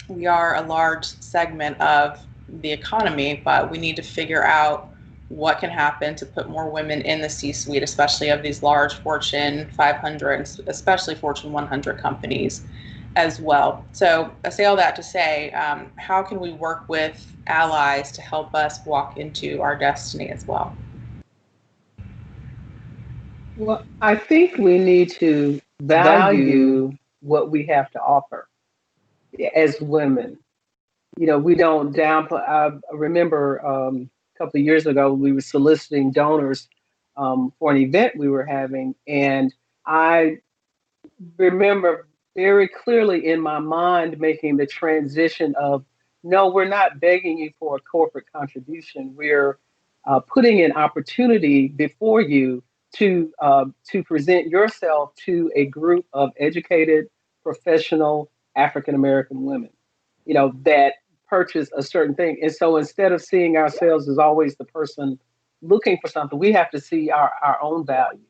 we are a large segment of the economy, but we need to figure out what can happen to put more women in the C-suite, especially of these large Fortune 500, especially Fortune 100 companies as well. So I say all that to say, how can we work with allies to help us walk into our destiny as well? Well, I think we need to value what we have to offer as women. We don't downplay. I remember a couple of years ago, we were soliciting donors for an event we were having. And I remember very clearly in my mind making the transition of, no, we're not begging you for a corporate contribution. We're putting an opportunity before you to present yourself to a group of educated, professional African American women, that purchase a certain thing. And so instead of seeing ourselves as always the person looking for something, we have to see our own value,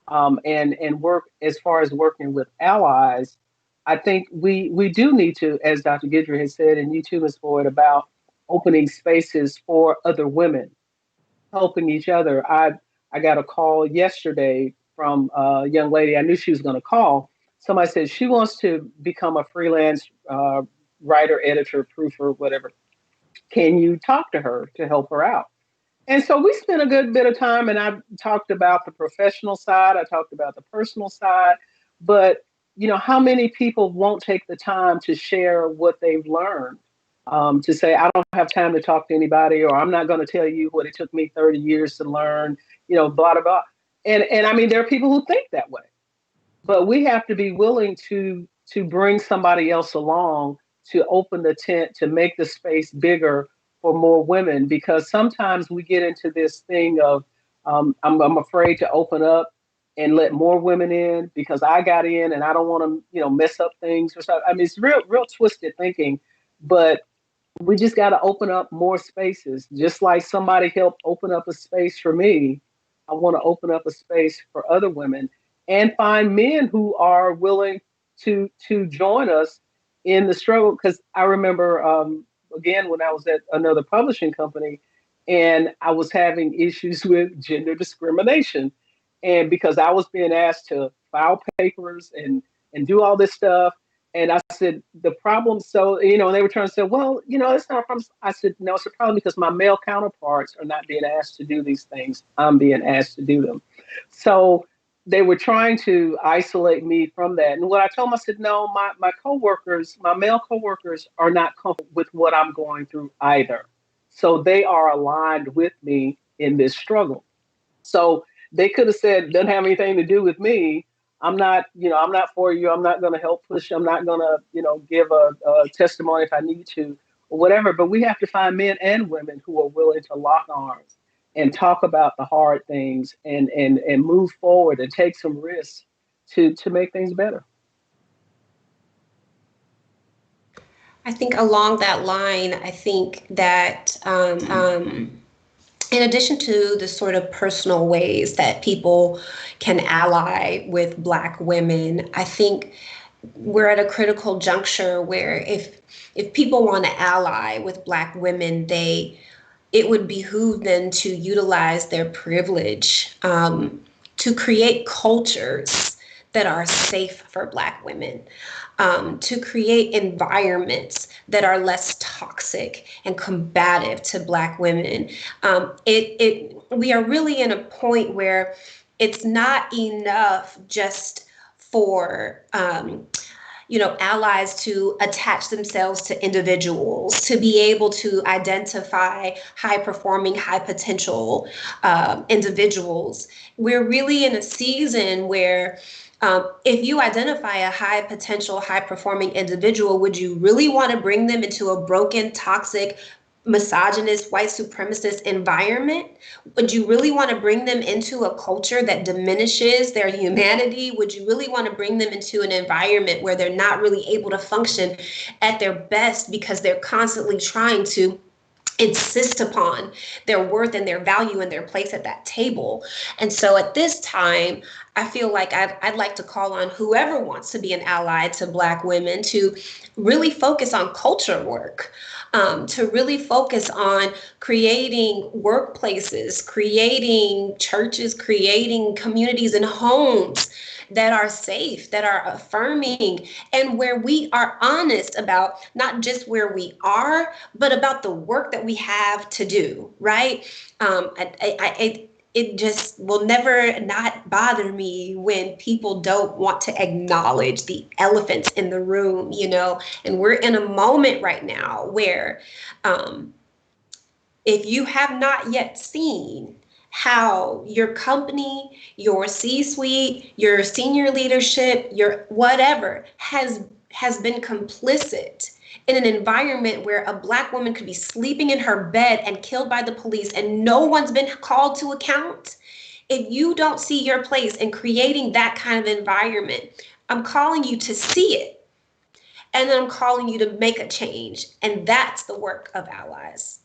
and work as far as working with allies. I think we do need to, as Dr. Guidry has said, and you too, Ms. Boyd, about opening spaces for other women, helping each other. I got a call yesterday from a young lady. I knew she was going to call. Somebody said she wants to become a freelance writer, editor, proofer, whatever. Can you talk to her to help her out? And so we spent a good bit of time, and I talked about the professional side. I talked about the personal side. But, how many people won't take the time to share what they've learned? To say, I don't have time to talk to anybody, or I'm not going to tell you what it took me 30 years to learn, blah, blah, blah. And I mean, there are people who think that way, but we have to be willing to bring somebody else along, to open the tent, to make the space bigger for more women, because sometimes we get into this thing of, I'm afraid to open up and let more women in because I got in and I don't want to, mess up things or something. I mean, it's real twisted thinking, but we just got to open up more spaces. Just like somebody helped open up a space for me, I want to open up a space for other women and find men who are willing to join us in the struggle. Because I remember, again, when I was at another publishing company, and I was having issues with gender discrimination, and because I was being asked to file papers and do all this stuff. And I said, the problem, so, and they were trying to say, well, it's not a problem. I said, no, it's a problem because my male counterparts are not being asked to do these things. I'm being asked to do them. So they were trying to isolate me from that. And what I told them, I said, no, my coworkers, my male coworkers are not comfortable with what I'm going through either. So they are aligned with me in this struggle. So they could have said, doesn't have anything to do with me. I'm not for you. I'm not going to help push. I'm not going to, give a testimony if I need to or whatever. But we have to find men and women who are willing to lock arms and talk about the hard things and move forward and take some risks to make things better. I think along that line, I think that in addition to the sort of personal ways that people can ally with Black women, I think we're at a critical juncture where if people want to ally with Black women, it would behoove them to utilize their privilege to create cultures that are safe for Black women, to create environments that are less toxic and combative to Black women. We are really in a point where it's not enough just for allies to attach themselves to individuals, to be able to identify high performing, high potential individuals. We're really in a season where if you identify a high potential, high performing individual, would you really want to bring them into a broken, toxic, misogynist, white supremacist environment? Would you really want to bring them into a culture that diminishes their humanity? Would you really want to bring them into an environment where they're not really able to function at their best because they're constantly trying to insist upon their worth and their value and their place at that table? And so at this time, I feel like I'd like to call on whoever wants to be an ally to Black women to really focus on culture work, to really focus on creating workplaces, creating churches, creating communities and homes that are safe, that are affirming, and where we are honest about not just where we are, but about the work that we have to do, right? It just will never not bother me when people don't want to acknowledge the elephants in the room, and we're in a moment right now where if you have not yet seen how your company, your C-suite, your senior leadership, your whatever has been complicit in an environment where a Black woman could be sleeping in her bed and killed by the police and no one's been called to account. If you don't see your place in creating that kind of environment, I'm calling you to see it. And then I'm calling you to make a change. And that's the work of allies.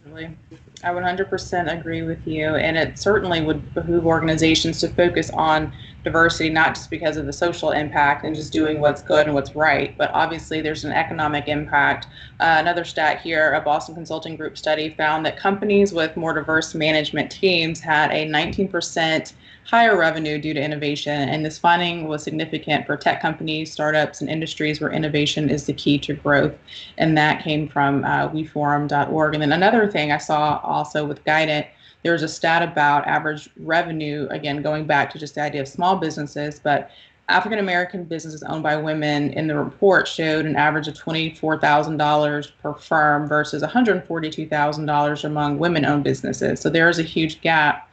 Really. I 100% agree with you. And it certainly would behoove organizations to focus on diversity, not just because of the social impact and just doing what's good and what's right, but obviously there's an economic impact. Another stat here, a Boston Consulting Group study found that companies with more diverse management teams had a 19% higher revenue due to innovation. And this finding was significant for tech companies, startups, and industries where innovation is the key to growth. And that came from weforum.org. And then another thing I saw also with Guidant There's a stat about average revenue, again, going back to just the idea of small businesses, but African American businesses owned by women in the report showed an average of $24,000 per firm versus $142,000 among women-owned businesses. So there is a huge gap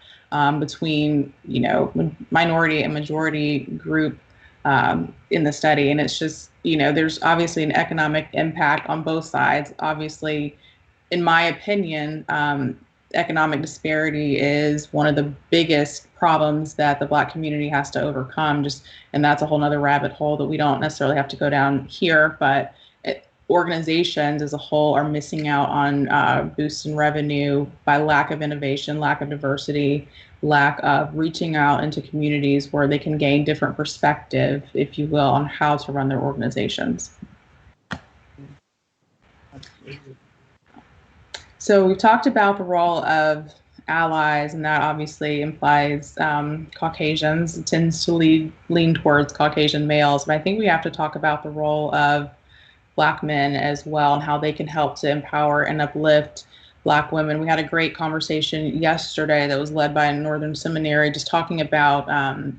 between, minority and majority group in the study. And it's just, there's obviously an economic impact on both sides. Obviously, in my opinion, economic disparity is one of the biggest problems that the Black community has to overcome. And that's a whole nother rabbit hole that we don't necessarily have to go down here, but organizations as a whole are missing out on boosting revenue by lack of innovation, lack of diversity, lack of reaching out into communities where they can gain different perspective, if you will, on how to run their organizations. So we've talked about the role of allies, and that obviously implies Caucasians. It tends to lean towards Caucasian males, but I think we have to talk about the role of Black men as well and how they can help to empower and uplift Black women. We had a great conversation yesterday that was led by a Northern Seminary, just talking about,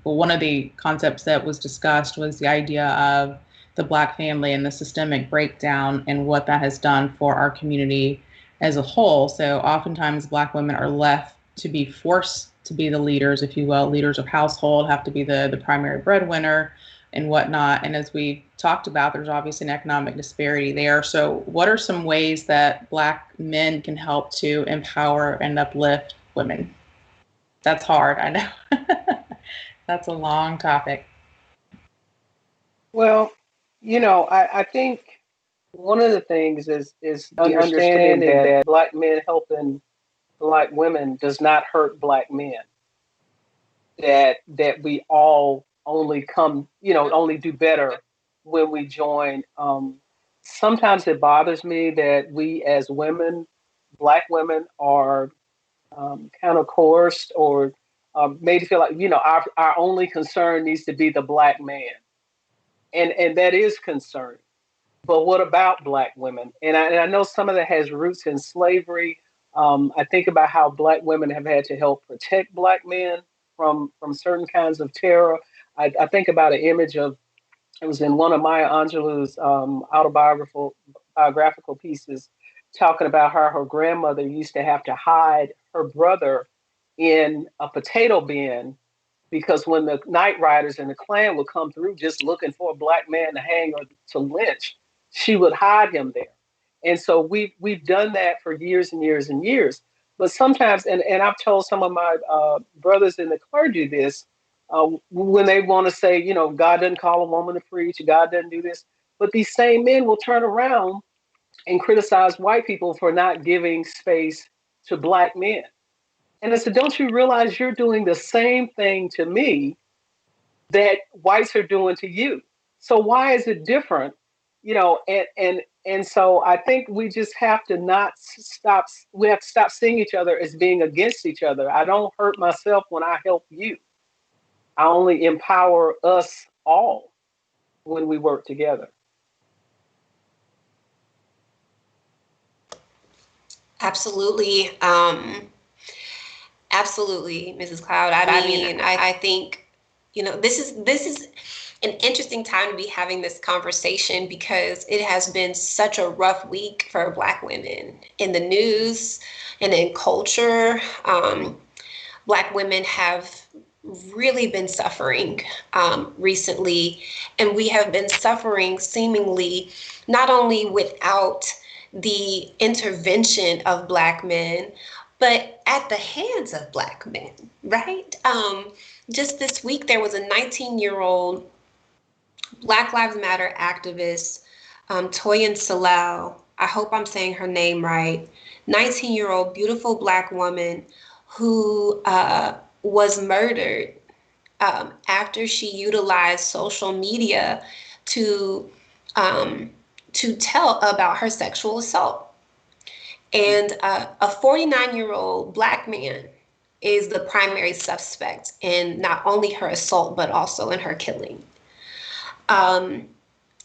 one of the concepts that was discussed was the idea of the Black family and the systemic breakdown and what that has done for our community as a whole. So oftentimes Black women are left to be forced to be the leaders, if you will, leaders of household, have to be the primary breadwinner and whatnot. And as we talked about, there's obviously an economic disparity there. So what are some ways that Black men can help to empower and uplift women? That's hard, I know. That's a long topic. Well, I think one of the things is understanding that Black men helping Black women does not hurt Black men. That we all only only do better when we join. Sometimes it bothers me that we as women, Black women, are kind of coerced or made to feel like, our only concern needs to be the Black man. And that is concerning. But what about Black women? And I know some of that has roots in slavery. I think about how Black women have had to help protect Black men from certain kinds of terror. I think about an image of, it was in one of Maya Angelou's biographical pieces, talking about how her grandmother used to have to hide her brother in a potato bin, because when the night riders and the Klan would come through just looking for a Black man to hang or to lynch, she would hide him there. And so we've done that for years and years and years. But sometimes, and I've told some of my brothers in the clergy this, when they want to say, God doesn't call a woman to preach, God doesn't do this. But these same men will turn around and criticize white people for not giving space to Black men. And I said, don't you realize you're doing the same thing to me that whites are doing to you? So why is it different? And so I think we just have to we have to stop seeing each other as being against each other. I don't hurt myself when I help you. I only empower us all when we work together. Absolutely. Absolutely, Mrs. Cloud. I think, this is an interesting time to be having this conversation, because it has been such a rough week for Black women in the news and in culture. Black women have really been suffering recently, and we have been suffering seemingly not only without the intervention of Black men, but at the hands of Black men, right? Just this week, there was a 19-year-old Black Lives Matter activist, Toyin Salal. I hope I'm saying her name right. 19-year-old beautiful Black woman who was murdered after she utilized social media to tell about her sexual assault. And a 49-year-old Black man is the primary suspect in not only her assault, but also in her killing.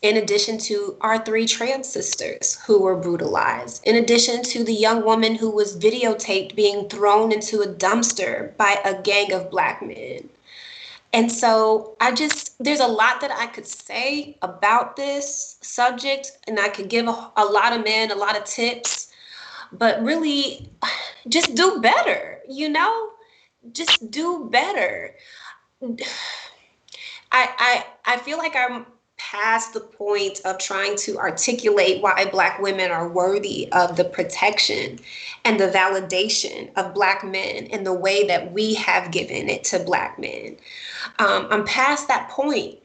in addition to our 3 trans sisters who were brutalized, in addition to the young woman who was videotaped being thrown into a dumpster by a gang of Black men. And so there's a lot that I could say about this subject, and I could give a lot of men a lot of tips, but really just do better, just do better. I feel like I'm past the point of trying to articulate why Black women are worthy of the protection and the validation of Black men in the way that we have given it to Black men. I'm past that point.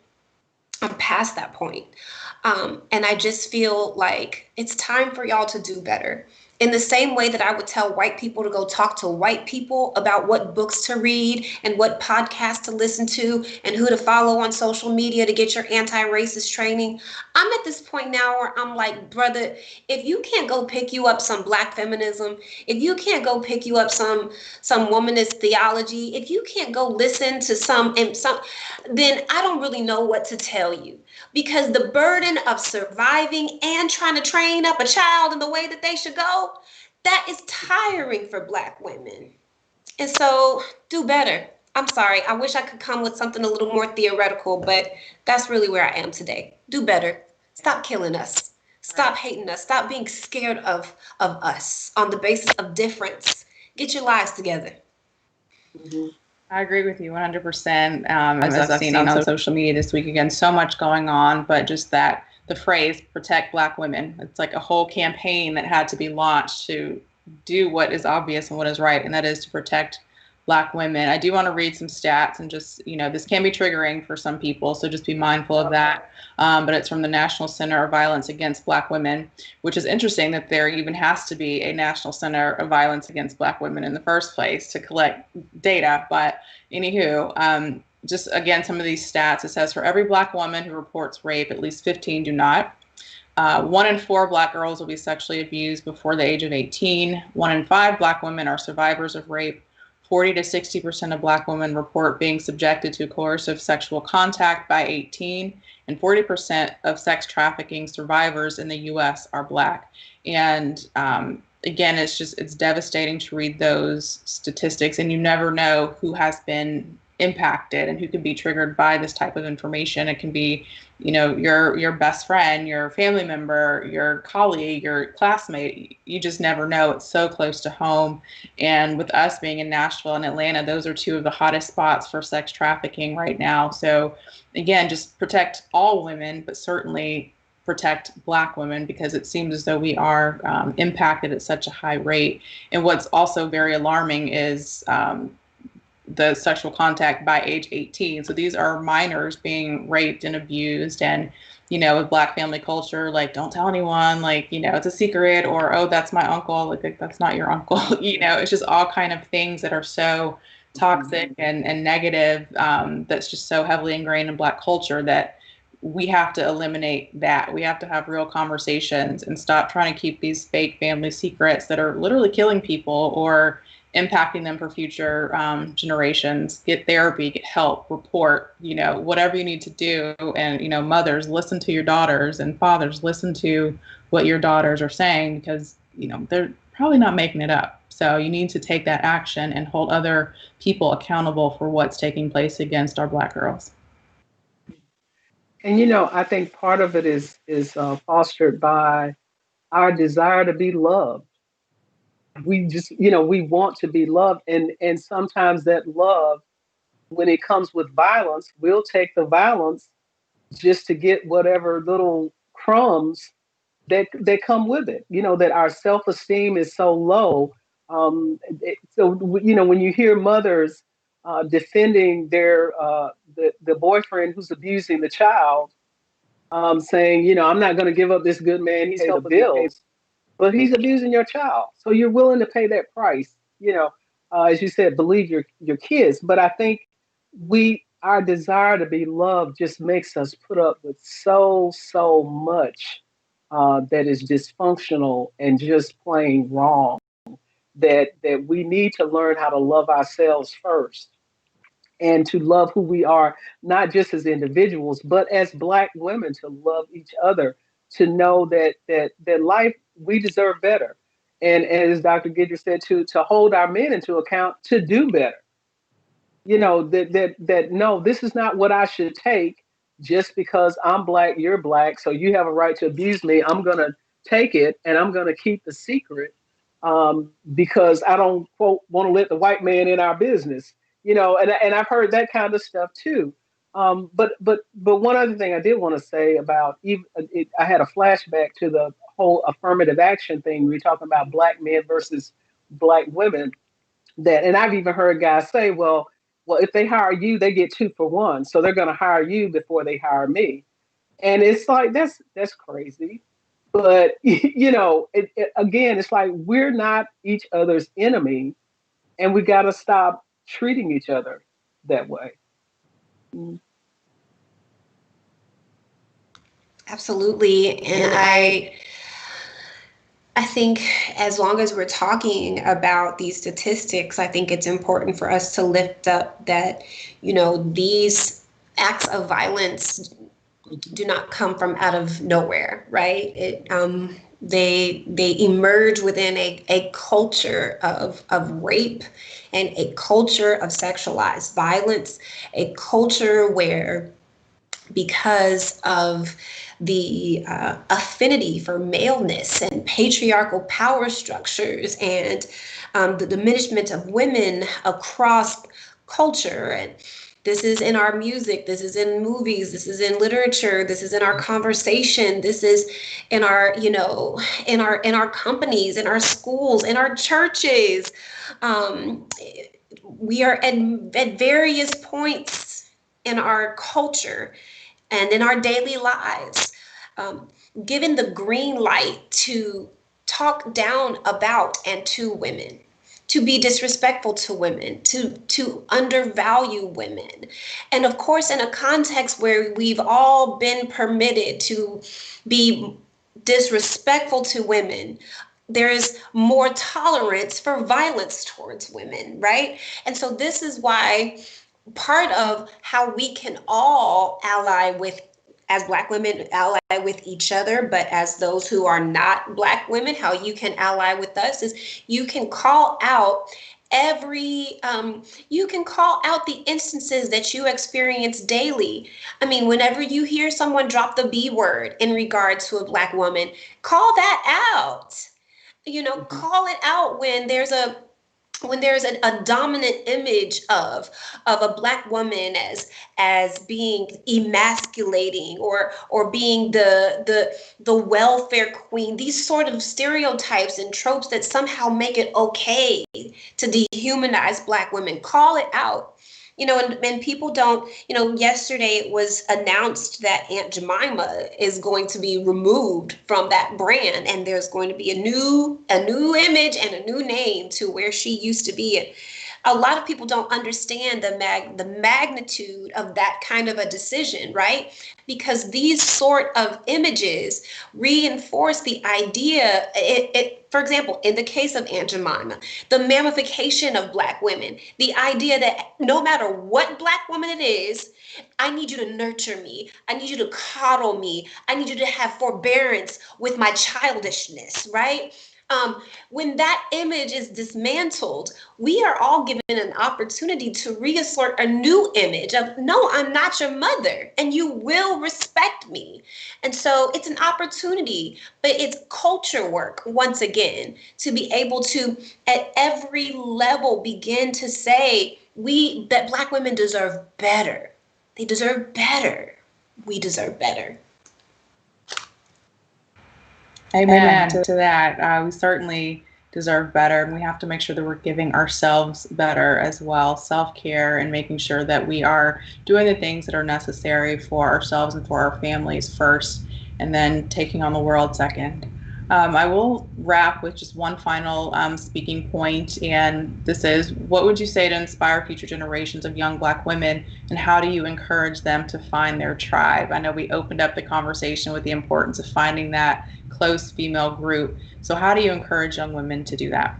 And I just feel like it's time for y'all to do better. In the same way that I would tell white people to go talk to white people about what books to read and what podcasts to listen to and who to follow on social media to get your anti-racist training, I'm at this point now where I'm like, brother, if you can't go pick you up some Black feminism, if you can't go pick you up some womanist theology, if you can't go listen to some, then I don't really know what to tell you. Because the burden of surviving and trying to train up a child in the way that they should go, that is tiring for Black women. And so do better. I'm sorry. I wish I could come with something a little more theoretical, but that's really where I am today. Do better. Stop killing us. Stop hating us. Stop being scared of us on the basis of difference. Get your lives together. Mm-hmm. I agree with you 100%. As I've seen on social media this week, again, so much going on, but just that the phrase protect Black women, it's like a whole campaign that had to be launched to do what is obvious and what is right, and that is to protect Black women. I do want to read some stats and just, this can be triggering for some people, so just be mindful of that. But it's from the National Center of Violence Against Black Women, which is interesting that there even has to be a National Center of Violence Against Black Women in the first place to collect data. But anywho, just again, some of these stats, it says for every Black woman who reports rape, at least 15 do not. 1 in 4 Black girls will be sexually abused before the age of 18. 1 in 5 Black women are survivors of rape. 40 to 60% of Black women report being subjected to coercive sexual contact by 18, and 40% of sex trafficking survivors in the U.S. are Black. And again, it's devastating to read those statistics, and you never know who has been impacted and who can be triggered by this type of information. It can be, your best friend, your family member, your colleague, your classmate. You just never know. It's so close to home. And with us being in Nashville and Atlanta, those are 2 of the hottest spots for sex trafficking right now. So again, just protect all women, but certainly protect Black women, because it seems as though we are impacted at such a high rate. And what's also very alarming is the sexual contact by age 18. So these are minors being raped and abused. And, with Black family culture, like, don't tell anyone, like, it's a secret, or, oh, that's my uncle. Like that's not your uncle. It's just all kind of things that are so toxic and negative. That's just so heavily ingrained in Black culture that we have to eliminate that. We have to have real conversations and stop trying to keep these fake family secrets that are literally killing people or impacting them for future generations. Get therapy, get help, report, whatever you need to do. And, mothers, listen to your daughters, and fathers, listen to what your daughters are saying, because, they're probably not making it up. So you need to take that action and hold other people accountable for what's taking place against our Black girls. And, I think part of it is fostered by our desire to be loved. We just, we want to be loved. And sometimes that love, when it comes with violence, we'll take the violence just to get whatever little crumbs that come with it. That our self-esteem is so low. When you hear mothers defending their the boyfriend who's abusing the child, saying, I'm not going to give up this good man. He's helping the bills. But he's abusing your child. So you're willing to pay that price, as you said, believe your kids. But I think our desire to be loved just makes us put up with so much that is dysfunctional and just plain wrong, that we need to learn how to love ourselves first. and to love who we are, not just as individuals, but as Black women, to love each other, to know that life, we deserve better. And as Dr. Guidry said, to hold our men into account to do better. That no, this is not what I should take just because I'm Black, you're Black, so you have a right to abuse me. I'm gonna take it and I'm gonna keep the secret because I don't quote want to let the white man in our business. And I've heard that kind of stuff too. But one other thing I did want to say about I had a flashback to the whole affirmative action thing. We were talking about Black men versus Black women. And I've even heard guys say, well, if they hire you, they get 2 for 1, so they're going to hire you before they hire me. And it's like that's crazy. But again, it's like we're not each other's enemy, and we got to stop treating each other that way. Absolutely. And I think as long as we're talking about these statistics, I think it's important for us to lift up that, these acts of violence do not come from out of nowhere, right? They emerge within a culture of rape and a culture of sexualized violence, a culture where, because of the affinity for maleness and patriarchal power structures and the diminishment of women across culture. And this is in our music, this is in movies, this is in literature, this is in our conversation, this is in our, in our companies, in our schools, in our churches. We are at various points in our culture and in our daily lives, given the green light to talk down about and to women, to be disrespectful to women, to undervalue women. And of course, in a context where we've all been permitted to be disrespectful to women, there is more tolerance for violence towards women, right? And so this is why part of how we can all ally with, as Black women, ally with each other, but as those who are not Black women, how you can ally with us is you can call out you can call out the instances that you experience daily. I mean, whenever you hear someone drop the B word in regards to a Black woman, call that out. Call it out when there's a dominant image of a Black woman as being emasculating or being the welfare queen, these sort of stereotypes and tropes that somehow make it okay to dehumanize Black women. Call it out. And people don't, yesterday it was announced that Aunt Jemima is going to be removed from that brand, and there's going to be a new image and a new name to where she used to be. And a lot of people don't understand the magnitude of that kind of a decision, right? Because these sort of images reinforce the idea, for example, in the case of Aunt Jemima, the mammification of Black women, the idea that no matter what Black woman it is, I need you to nurture me. I need you to coddle me. I need you to have forbearance with my childishness, right? When that image is dismantled, we are all given an opportunity to reassert a new image of, no, I'm not your mother, and you will respect me. And so it's an opportunity, but it's culture work, once again, to be able to, at every level, begin to say that Black women deserve better. They deserve better. We deserve better. Amen to that. We certainly deserve better, and we have to make sure that we're giving ourselves better as well. Self-care and making sure that we are doing the things that are necessary for ourselves and for our families first, and then taking on the world second. I will wrap with just one final speaking point, and this is, what would you say to inspire future generations of young Black women, and how do you encourage them to find their tribe? I know we opened up the conversation with the importance of finding that close female group. So how do you encourage young women to do that?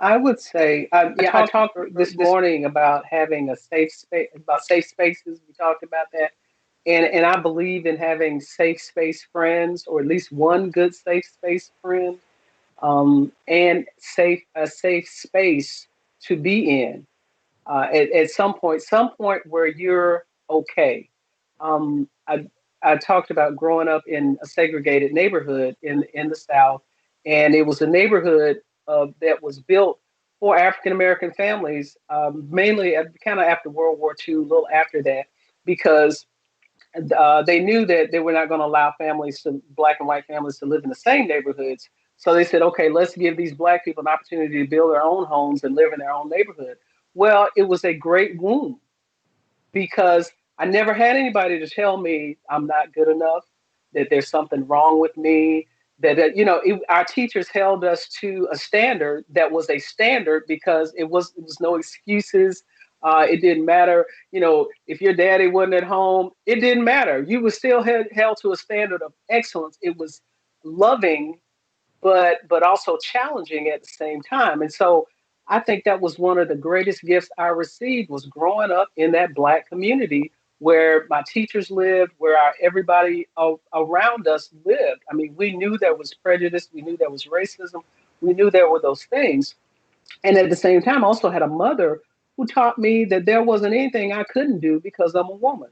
I would say, I talked this morning about having a safe space, about safe spaces. We talked about that. And I believe in having safe space friends, or at least one good safe space friend, and a safe space to be in at some point where you're okay. I talked about growing up in a segregated neighborhood in the South, and it was a neighborhood that was built for African American families, mainly kind of after World War II, a little after that, because they knew that they were not going to allow black and white families to live in the same neighborhoods. So they said, okay, let's give these black people an opportunity to build their own homes and live in their own neighborhood. Well, it was a great wound because I never had anybody to tell me I'm not good enough, that there's something wrong with me, our teachers held us to a standard that was a standard because it was no excuses. It didn't matter, if your daddy wasn't at home, it didn't matter. You were still held to a standard of excellence. It was loving, but also challenging at the same time. And so I think that was one of the greatest gifts I received, was growing up in that Black community where my teachers lived, where everybody around us lived. I mean, we knew there was prejudice, we knew there was racism, we knew there were those things. And at the same time, I also had a mother who taught me that there wasn't anything I couldn't do because I'm a woman.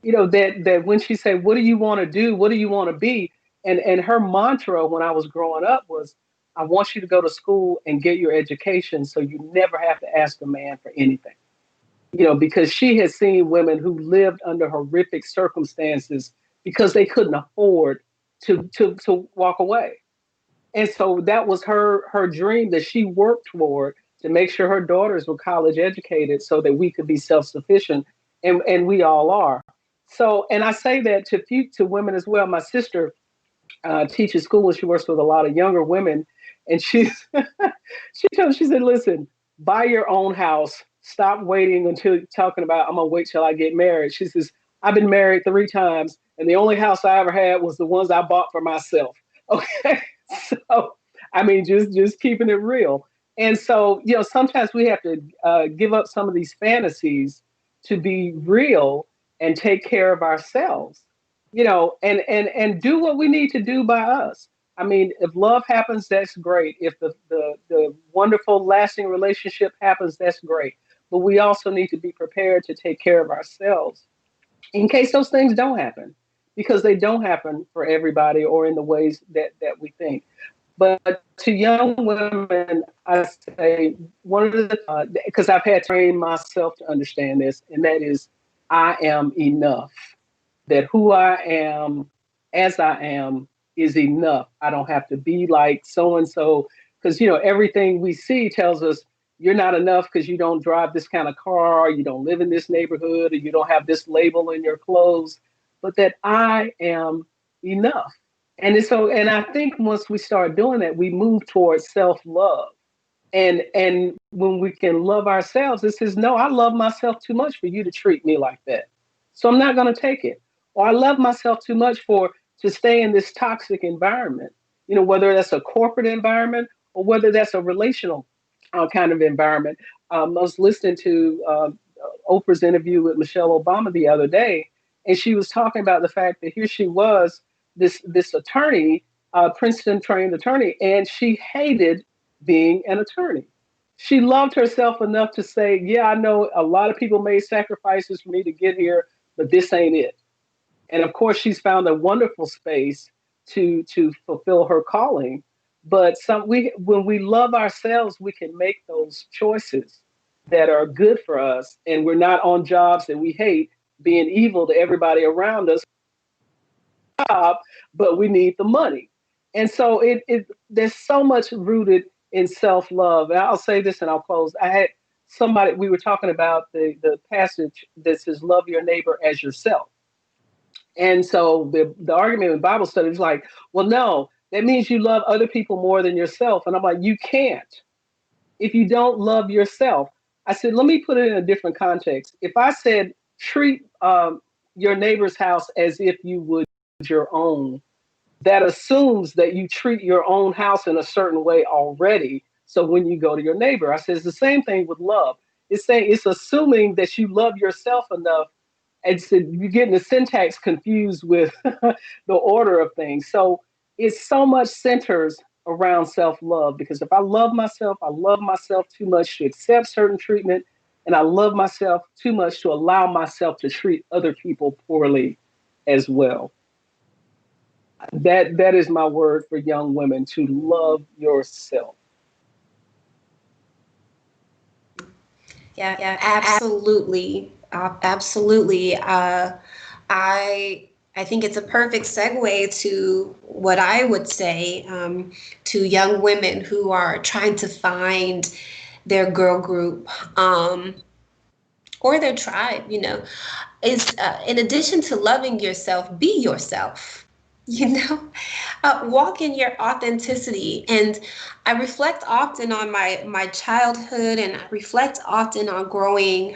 That when she said, what do you want to do? What do you want to be? And her mantra when I was growing up was, I want you to go to school and get your education so you never have to ask a man for anything. Because she had seen women who lived under horrific circumstances because they couldn't afford to walk away. And so that was her dream that she worked toward, to make sure her daughters were college educated so that we could be self-sufficient. And we all are. So, and I say that to women as well. My sister teaches school, and she works with a lot of younger women. And she said, listen, buy your own house. Stop waiting until talking about, I'm going to wait till I get married. She says, I've been married 3 times, and the only house I ever had was the ones I bought for myself. Okay. So, I mean, just keeping it real. And so, sometimes we have to give up some of these fantasies to be real and take care of ourselves, and do what we need to do by us. I mean, if love happens, that's great. If the wonderful lasting relationship happens, that's great. But we also need to be prepared to take care of ourselves in case those things don't happen, because they don't happen for everybody or in the ways that we think. But to young women, I say one of the, because I've had to train myself to understand this, and that is, I am enough. That who I am as I am is enough. I don't have to be like so and so, because everything we see tells us you're not enough because you don't drive this kind of car, or you don't live in this neighborhood, or you don't have this label in your clothes. But that I am enough. And I think once we start doing that, we move towards self-love. And when we can love ourselves, it says, no, I love myself too much for you to treat me like that. So I'm not going to take it. Or I love myself too much to stay in this toxic environment, whether that's a corporate environment or whether that's a relational kind of environment. I was listening to Oprah's interview with Michelle Obama the other day, and she was talking about the fact that here she was, this attorney, Princeton trained attorney, and she hated being an attorney. She loved herself enough to say, yeah, I know a lot of people made sacrifices for me to get here, but this ain't it. And of course, she's found a wonderful space to fulfill her calling. But when we love ourselves, we can make those choices that are good for us, and we're not on jobs that we hate, being evil to everybody around us. But we need the money. And so there's so much rooted in self-love. And I'll say this and I'll close. I had somebody, we were talking about the passage that says, love your neighbor as yourself. And so the argument in Bible study is like, well, no, that means you love other people more than yourself. And I'm like, you can't. If you don't love yourself, I said, let me put it in a different context. If I said, treat your neighbor's house as if you would your own, that assumes that you treat your own house in a certain way already, So when you go to your neighbor, I said it's the same thing with love. It's saying it's assuming that you love yourself enough, and so you're getting the syntax confused with the order of things. So it's so much centers around self-love, because if I love myself too much to accept certain treatment, and I love myself too much to allow myself to treat other people poorly as well. That is my word for young women: to love yourself. Yeah, absolutely. Absolutely. I think it's a perfect segue to what I would say to young women who are trying to find their girl group or their tribe, is in addition to loving yourself, be yourself. You know, walk in your authenticity. And I reflect often on my childhood, and I reflect often on growing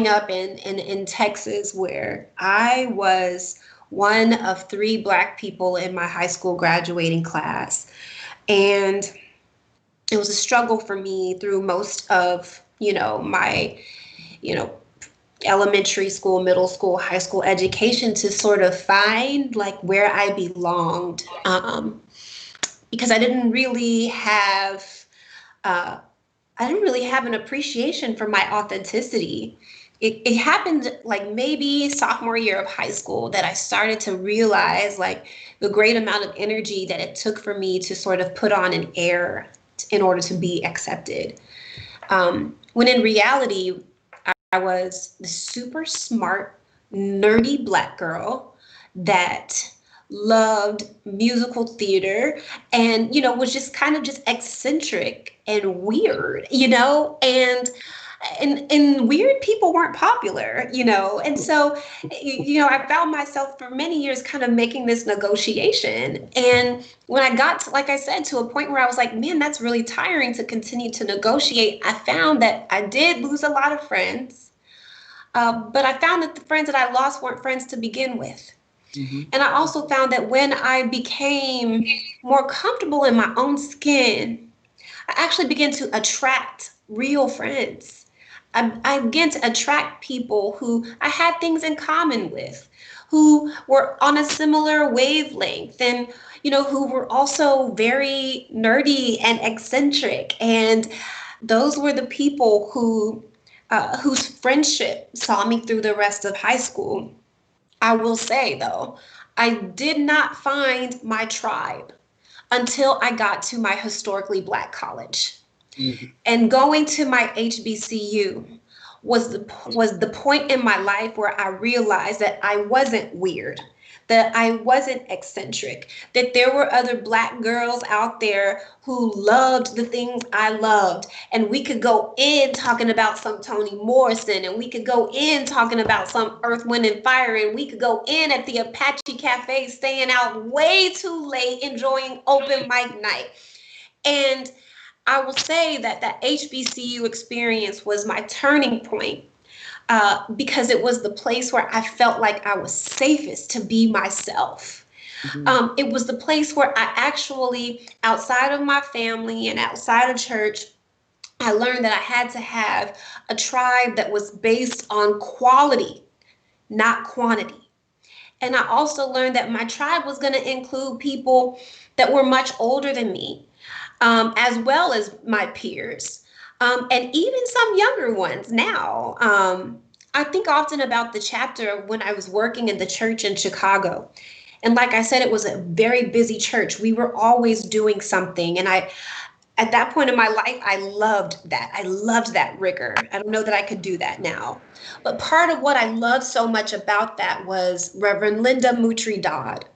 up in Texas, where I was one of three Black people in my high school graduating class. And it was a struggle for me through most of, my, you know, elementary school, middle school, high school education to sort of find like where I belonged, because uh, I didn't really have an appreciation for my authenticity. It happened like maybe sophomore year of high school that I started to realize like the great amount of energy that it took for me to sort of put on an air in order to be accepted. When in reality, I was the super smart, nerdy Black girl that loved musical theater and, was just kind of just eccentric and weird, and weird people weren't popular, and so, I found myself for many years kind of making this negotiation. And when I got to, like I said, to a point where I was like, man, that's really tiring to continue to negotiate, I found that I did lose a lot of friends. But I found that the friends that I lost weren't friends to begin with. Mm-hmm. And I also found that when I became more comfortable in my own skin, I actually began to attract real friends. I began to attract people who I had things in common with, who were on a similar wavelength, and who were also very nerdy and eccentric. And those were the people whose friendship saw me through the rest of high school. I will say though, I did not find my tribe until I got to my historically Black college. Mm-hmm. And going to my HBCU was the point in my life where I realized that I wasn't weird, that I wasn't eccentric, that there were other Black girls out there who loved the things I loved. And we could go in talking about some Toni Morrison, and we could go in talking about some Earth, Wind, and Fire, and we could go in at the Apache Cafe staying out way too late enjoying open mic night. And I will say that that HBCU experience was my turning point, because it was the place where I felt like I was safest to be myself. Mm-hmm. It was the place where I actually, outside of my family and outside of church, I learned that I had to have a tribe that was based on quality, not quantity. And I also learned that my tribe was going to include people that were much older than me, as well as my peers, and even some younger ones now. I think often about the chapter when I was working in the church in Chicago. And like I said, it was a very busy church. We were always doing something. And at that point in my life, I loved that. I loved that rigor. I don't know that I could do that now. But part of what I loved so much about that was Reverend Linda Mutri Dodd.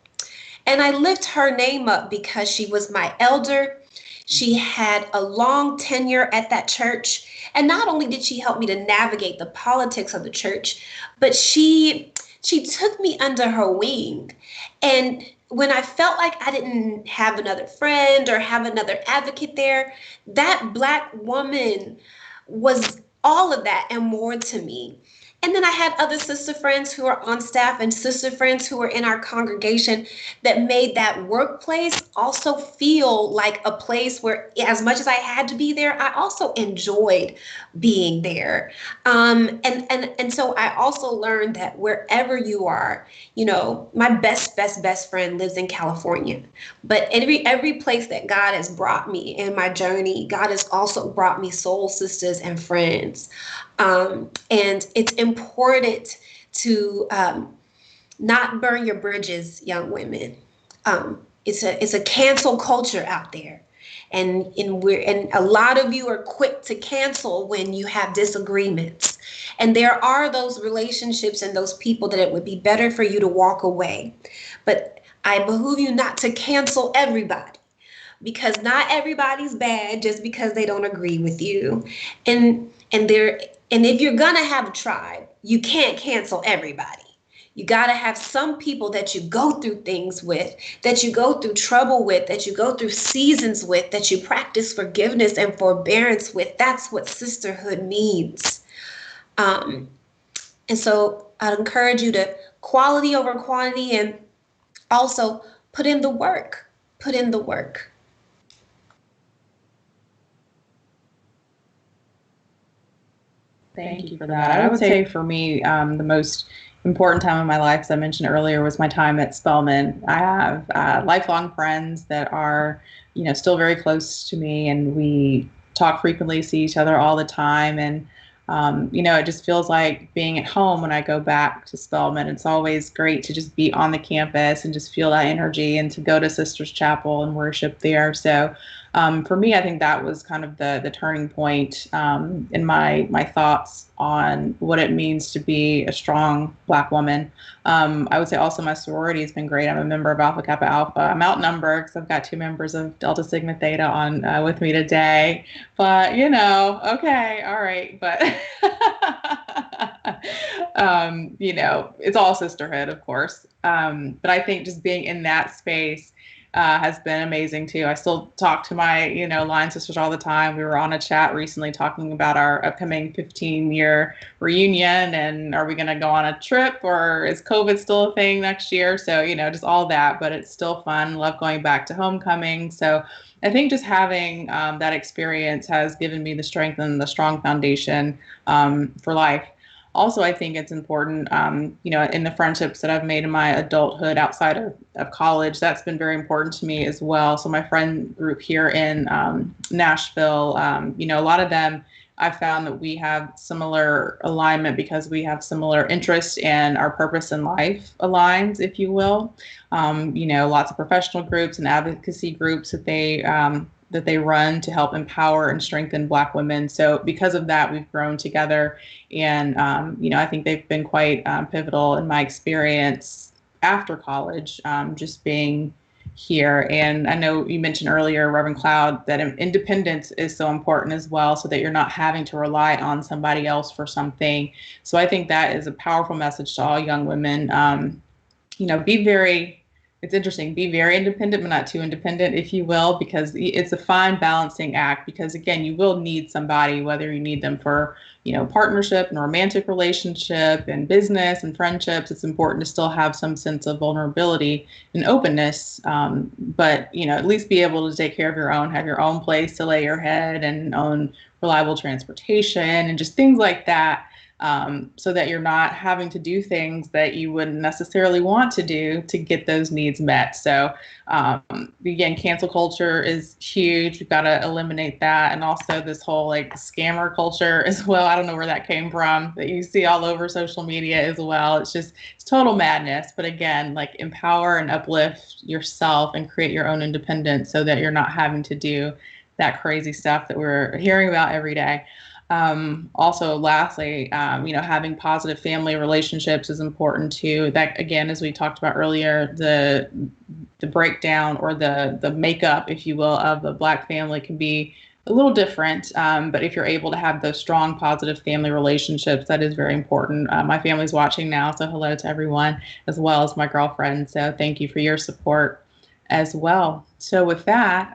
And I lift her name up because she was my elder. She had a long tenure at that church. And not only did she help me to navigate the politics of the church, but she took me under her wing. And when I felt like I didn't have another friend or have another advocate there, that Black woman was all of that and more to me. And then I had other sister friends who are on staff and sister friends who were in our congregation that made that workplace also feel like a place where, as much as I had to be there, I also enjoyed being there. And so I also learned that wherever you are, you know, my best friend lives in California, but every place that God has brought me in my journey, God has also brought me soul sisters and friends. And it's important to not burn your bridges, young women. It's a cancel culture out there. And a lot of you are quick to cancel when you have disagreements. And there are those relationships and those people that it would be better for you to walk away. But I behoove you not to cancel everybody, because not everybody's bad just because they don't agree with you. And if you're gonna have a tribe, you can't cancel everybody. You got to have some people that you go through things with, that you go through trouble with, that you go through seasons with, that you practice forgiveness and forbearance with. That's what sisterhood means. And so I'd encourage you to quality over quantity, and also put in the work. Put in the work. Thank you for that. I would say for me, the most important time in my life, as I mentioned earlier, was my time at Spelman. I have lifelong friends that are, you know, still very close to me, and we talk frequently, see each other all the time. And, you know, it just feels like being at home when I go back to Spelman. It's always great to just be on the campus and just feel that energy, and to go to Sisters Chapel and worship there. So for me, I think that was kind of the turning point in my thoughts on what it means to be a strong Black woman. I would say also my sorority has been great. I'm a member of Alpha Kappa Alpha. I'm outnumbered because I've got 2 members of Delta Sigma Theta on with me today. But, you know, okay, all right. But, you know, it's all sisterhood, of course. But I think just being in that space has been amazing too. I still talk to my, you know, line sisters all the time. We were on a chat recently talking about our upcoming 15-year reunion, and are we going to go on a trip, or is COVID still a thing next year? So, you know, just all that, but it's still fun. Love going back to homecoming. So I think just having that experience has given me the strength and the strong foundation for life. Also, I think it's important, you know, in the friendships that I've made in my adulthood outside of college, that's been very important to me as well. So my friend group here in Nashville, you know, a lot of them, I've found that we have similar alignment because we have similar interests, and our purpose in life aligns, if you will. You know, lots of professional groups and advocacy groups that they run to help empower and strengthen Black women. So because of that, we've grown together. And, you know, I think they've been quite pivotal in my experience after college, just being here. And I know you mentioned earlier, Reverend Cloud, that independence is so important as well, so that you're not having to rely on somebody else for something. So I think that is a powerful message to all young women. You know, it's interesting, be very independent, but not too independent, if you will, because it's a fine balancing act. Because again, you will need somebody, whether you need them for, you know, partnership and romantic relationship and business and friendships. It's important to still have some sense of vulnerability and openness. But, you know, at least be able to take care of your own, have your own place to lay your head, and own reliable transportation and just things like that. So that you're not having to do things that you wouldn't necessarily want to do to get those needs met. So again, cancel culture is huge. We've got to eliminate that. And also this whole like scammer culture as well. I don't know where that came from, that you see all over social media as well. It's total madness. But again, like, empower and uplift yourself and create your own independence so that you're not having to do that crazy stuff that we're hearing about every day. Also, lastly, you know, having positive family relationships is important too. That, again, as we talked about earlier, the breakdown or the makeup, if you will, of the Black family can be a little different. But if you're able to have those strong, positive family relationships, that is very important. My family's watching now, so hello to everyone, as well as my girlfriend. So thank you for your support as well. So with that,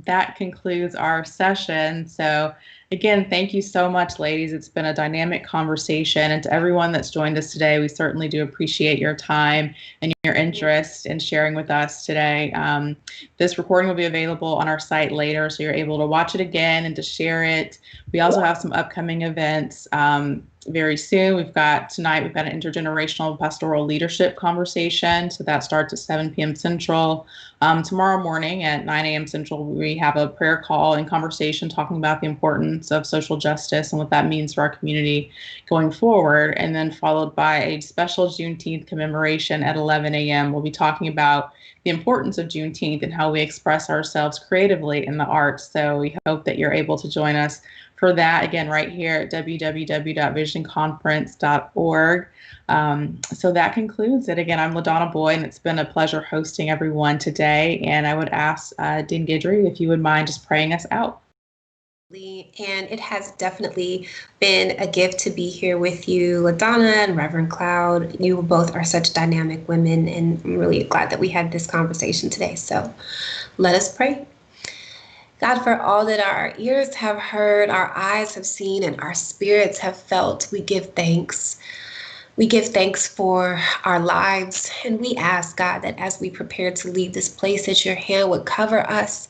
that concludes our session. So again, thank you so much, ladies. It's been a dynamic conversation. And to everyone that's joined us today, we certainly do appreciate your time and your interest in sharing with us today. This recording will be available on our site later, so you're able to watch it again and to share it. We also have some upcoming events very soon. Tonight we've got an intergenerational pastoral leadership conversation. So that starts at 7 p.m. Central. Tomorrow morning at 9 a.m. Central, we have a prayer call and conversation talking about the importance of social justice and what that means for our community going forward. And then followed by a special Juneteenth commemoration at 11 a.m. We'll be talking about the importance of Juneteenth and how we express ourselves creatively in the arts. So we hope that you're able to join us for that, again, right here at www.visionconference.org. So that concludes it. Again, I'm LaDonna Boyd, and it's been a pleasure hosting everyone today. And I would ask Dean Guidry if you would mind just praying us out. And it has definitely been a gift to be here with you, LaDonna and Reverend Cloud. You both are such dynamic women, and I'm really glad that we had this conversation today. So let us pray. God, for all that our ears have heard, our eyes have seen, and our spirits have felt, we give thanks. We give thanks for our lives, and we ask, God, that as we prepare to leave this place, that your hand would cover us,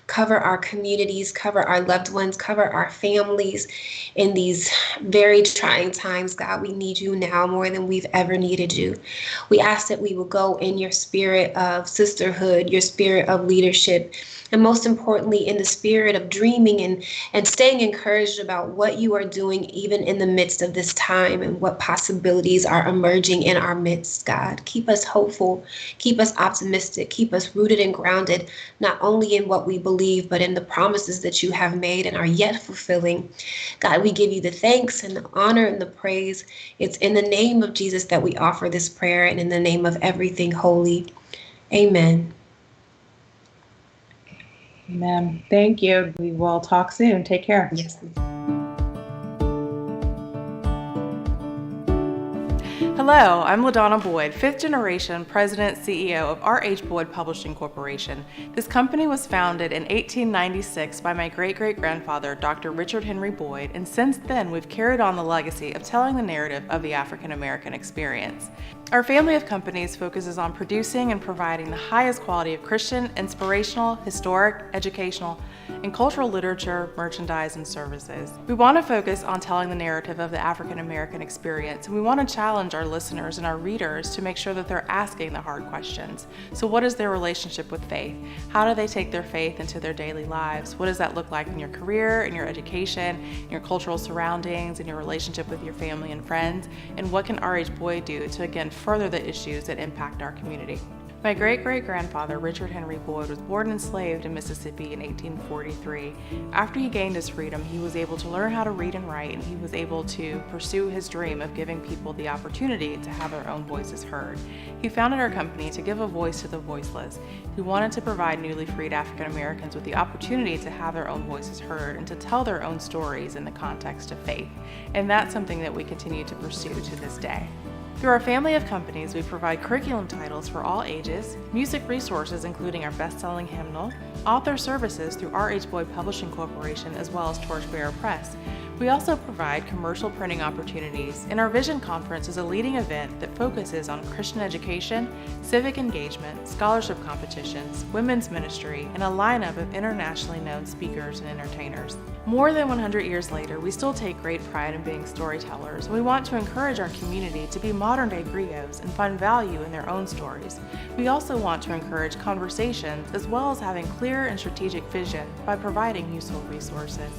cover our communities, cover our loved ones, cover our families in these very trying times. God, we need you now more than we've ever needed you. We ask that we will go in your spirit of sisterhood, your spirit of leadership, and most importantly, in the spirit of dreaming and staying encouraged about what you are doing even in the midst of this time and what possibilities are emerging in our midst, God. Keep us hopeful, keep us optimistic, keep us rooted and grounded, not only in what we believe, but in the promises that you have made and are yet fulfilling. God, we give you the thanks and the honor and the praise. It's in the name of Jesus that we offer this prayer, and in the name of everything holy. Amen. Amen. Thank you. We will talk soon. Take care. Yes. Hello, I'm LaDonna Boyd, 5th generation President CEO of R.H. Boyd Publishing Corporation. This company was founded in 1896 by my great-great-grandfather, Dr. Richard Henry Boyd, and since then we've carried on the legacy of telling the narrative of the African American experience. Our family of companies focuses on producing and providing the highest quality of Christian, inspirational, historic, educational, and cultural literature, merchandise, and services. We want to focus on telling the narrative of the African American experience, and we want to challenge our listeners and our readers to make sure that they're asking the hard questions. So what is their relationship with faith? How do they take their faith into their daily lives? What does that look like in your career, in your education, in your cultural surroundings, in your relationship with your family and friends? And what can R.H. Boyd do to, again, further the issues that impact our community? My great-great-grandfather, Richard Henry Boyd, was born enslaved in Mississippi in 1843. After he gained his freedom, he was able to learn how to read and write, and he was able to pursue his dream of giving people the opportunity to have their own voices heard. He founded our company to give a voice to the voiceless. He wanted to provide newly freed African Americans with the opportunity to have their own voices heard and to tell their own stories in the context of faith. And that's something that we continue to pursue to this day. Through our family of companies, we provide curriculum titles for all ages, music resources including our best-selling hymnal, author services through R.H. Boyd Publishing Corporation as well as Torchbearer Press. We also provide commercial printing opportunities, and our Vision Conference is a leading event that focuses on Christian education, civic engagement, scholarship competitions, women's ministry, and a lineup of internationally known speakers and entertainers. More than 100 years later, we still take great pride in being storytellers, and we want to encourage our community to be modern-day griots and find value in their own stories. We also want to encourage conversations as well as having clear and strategic vision by providing useful resources.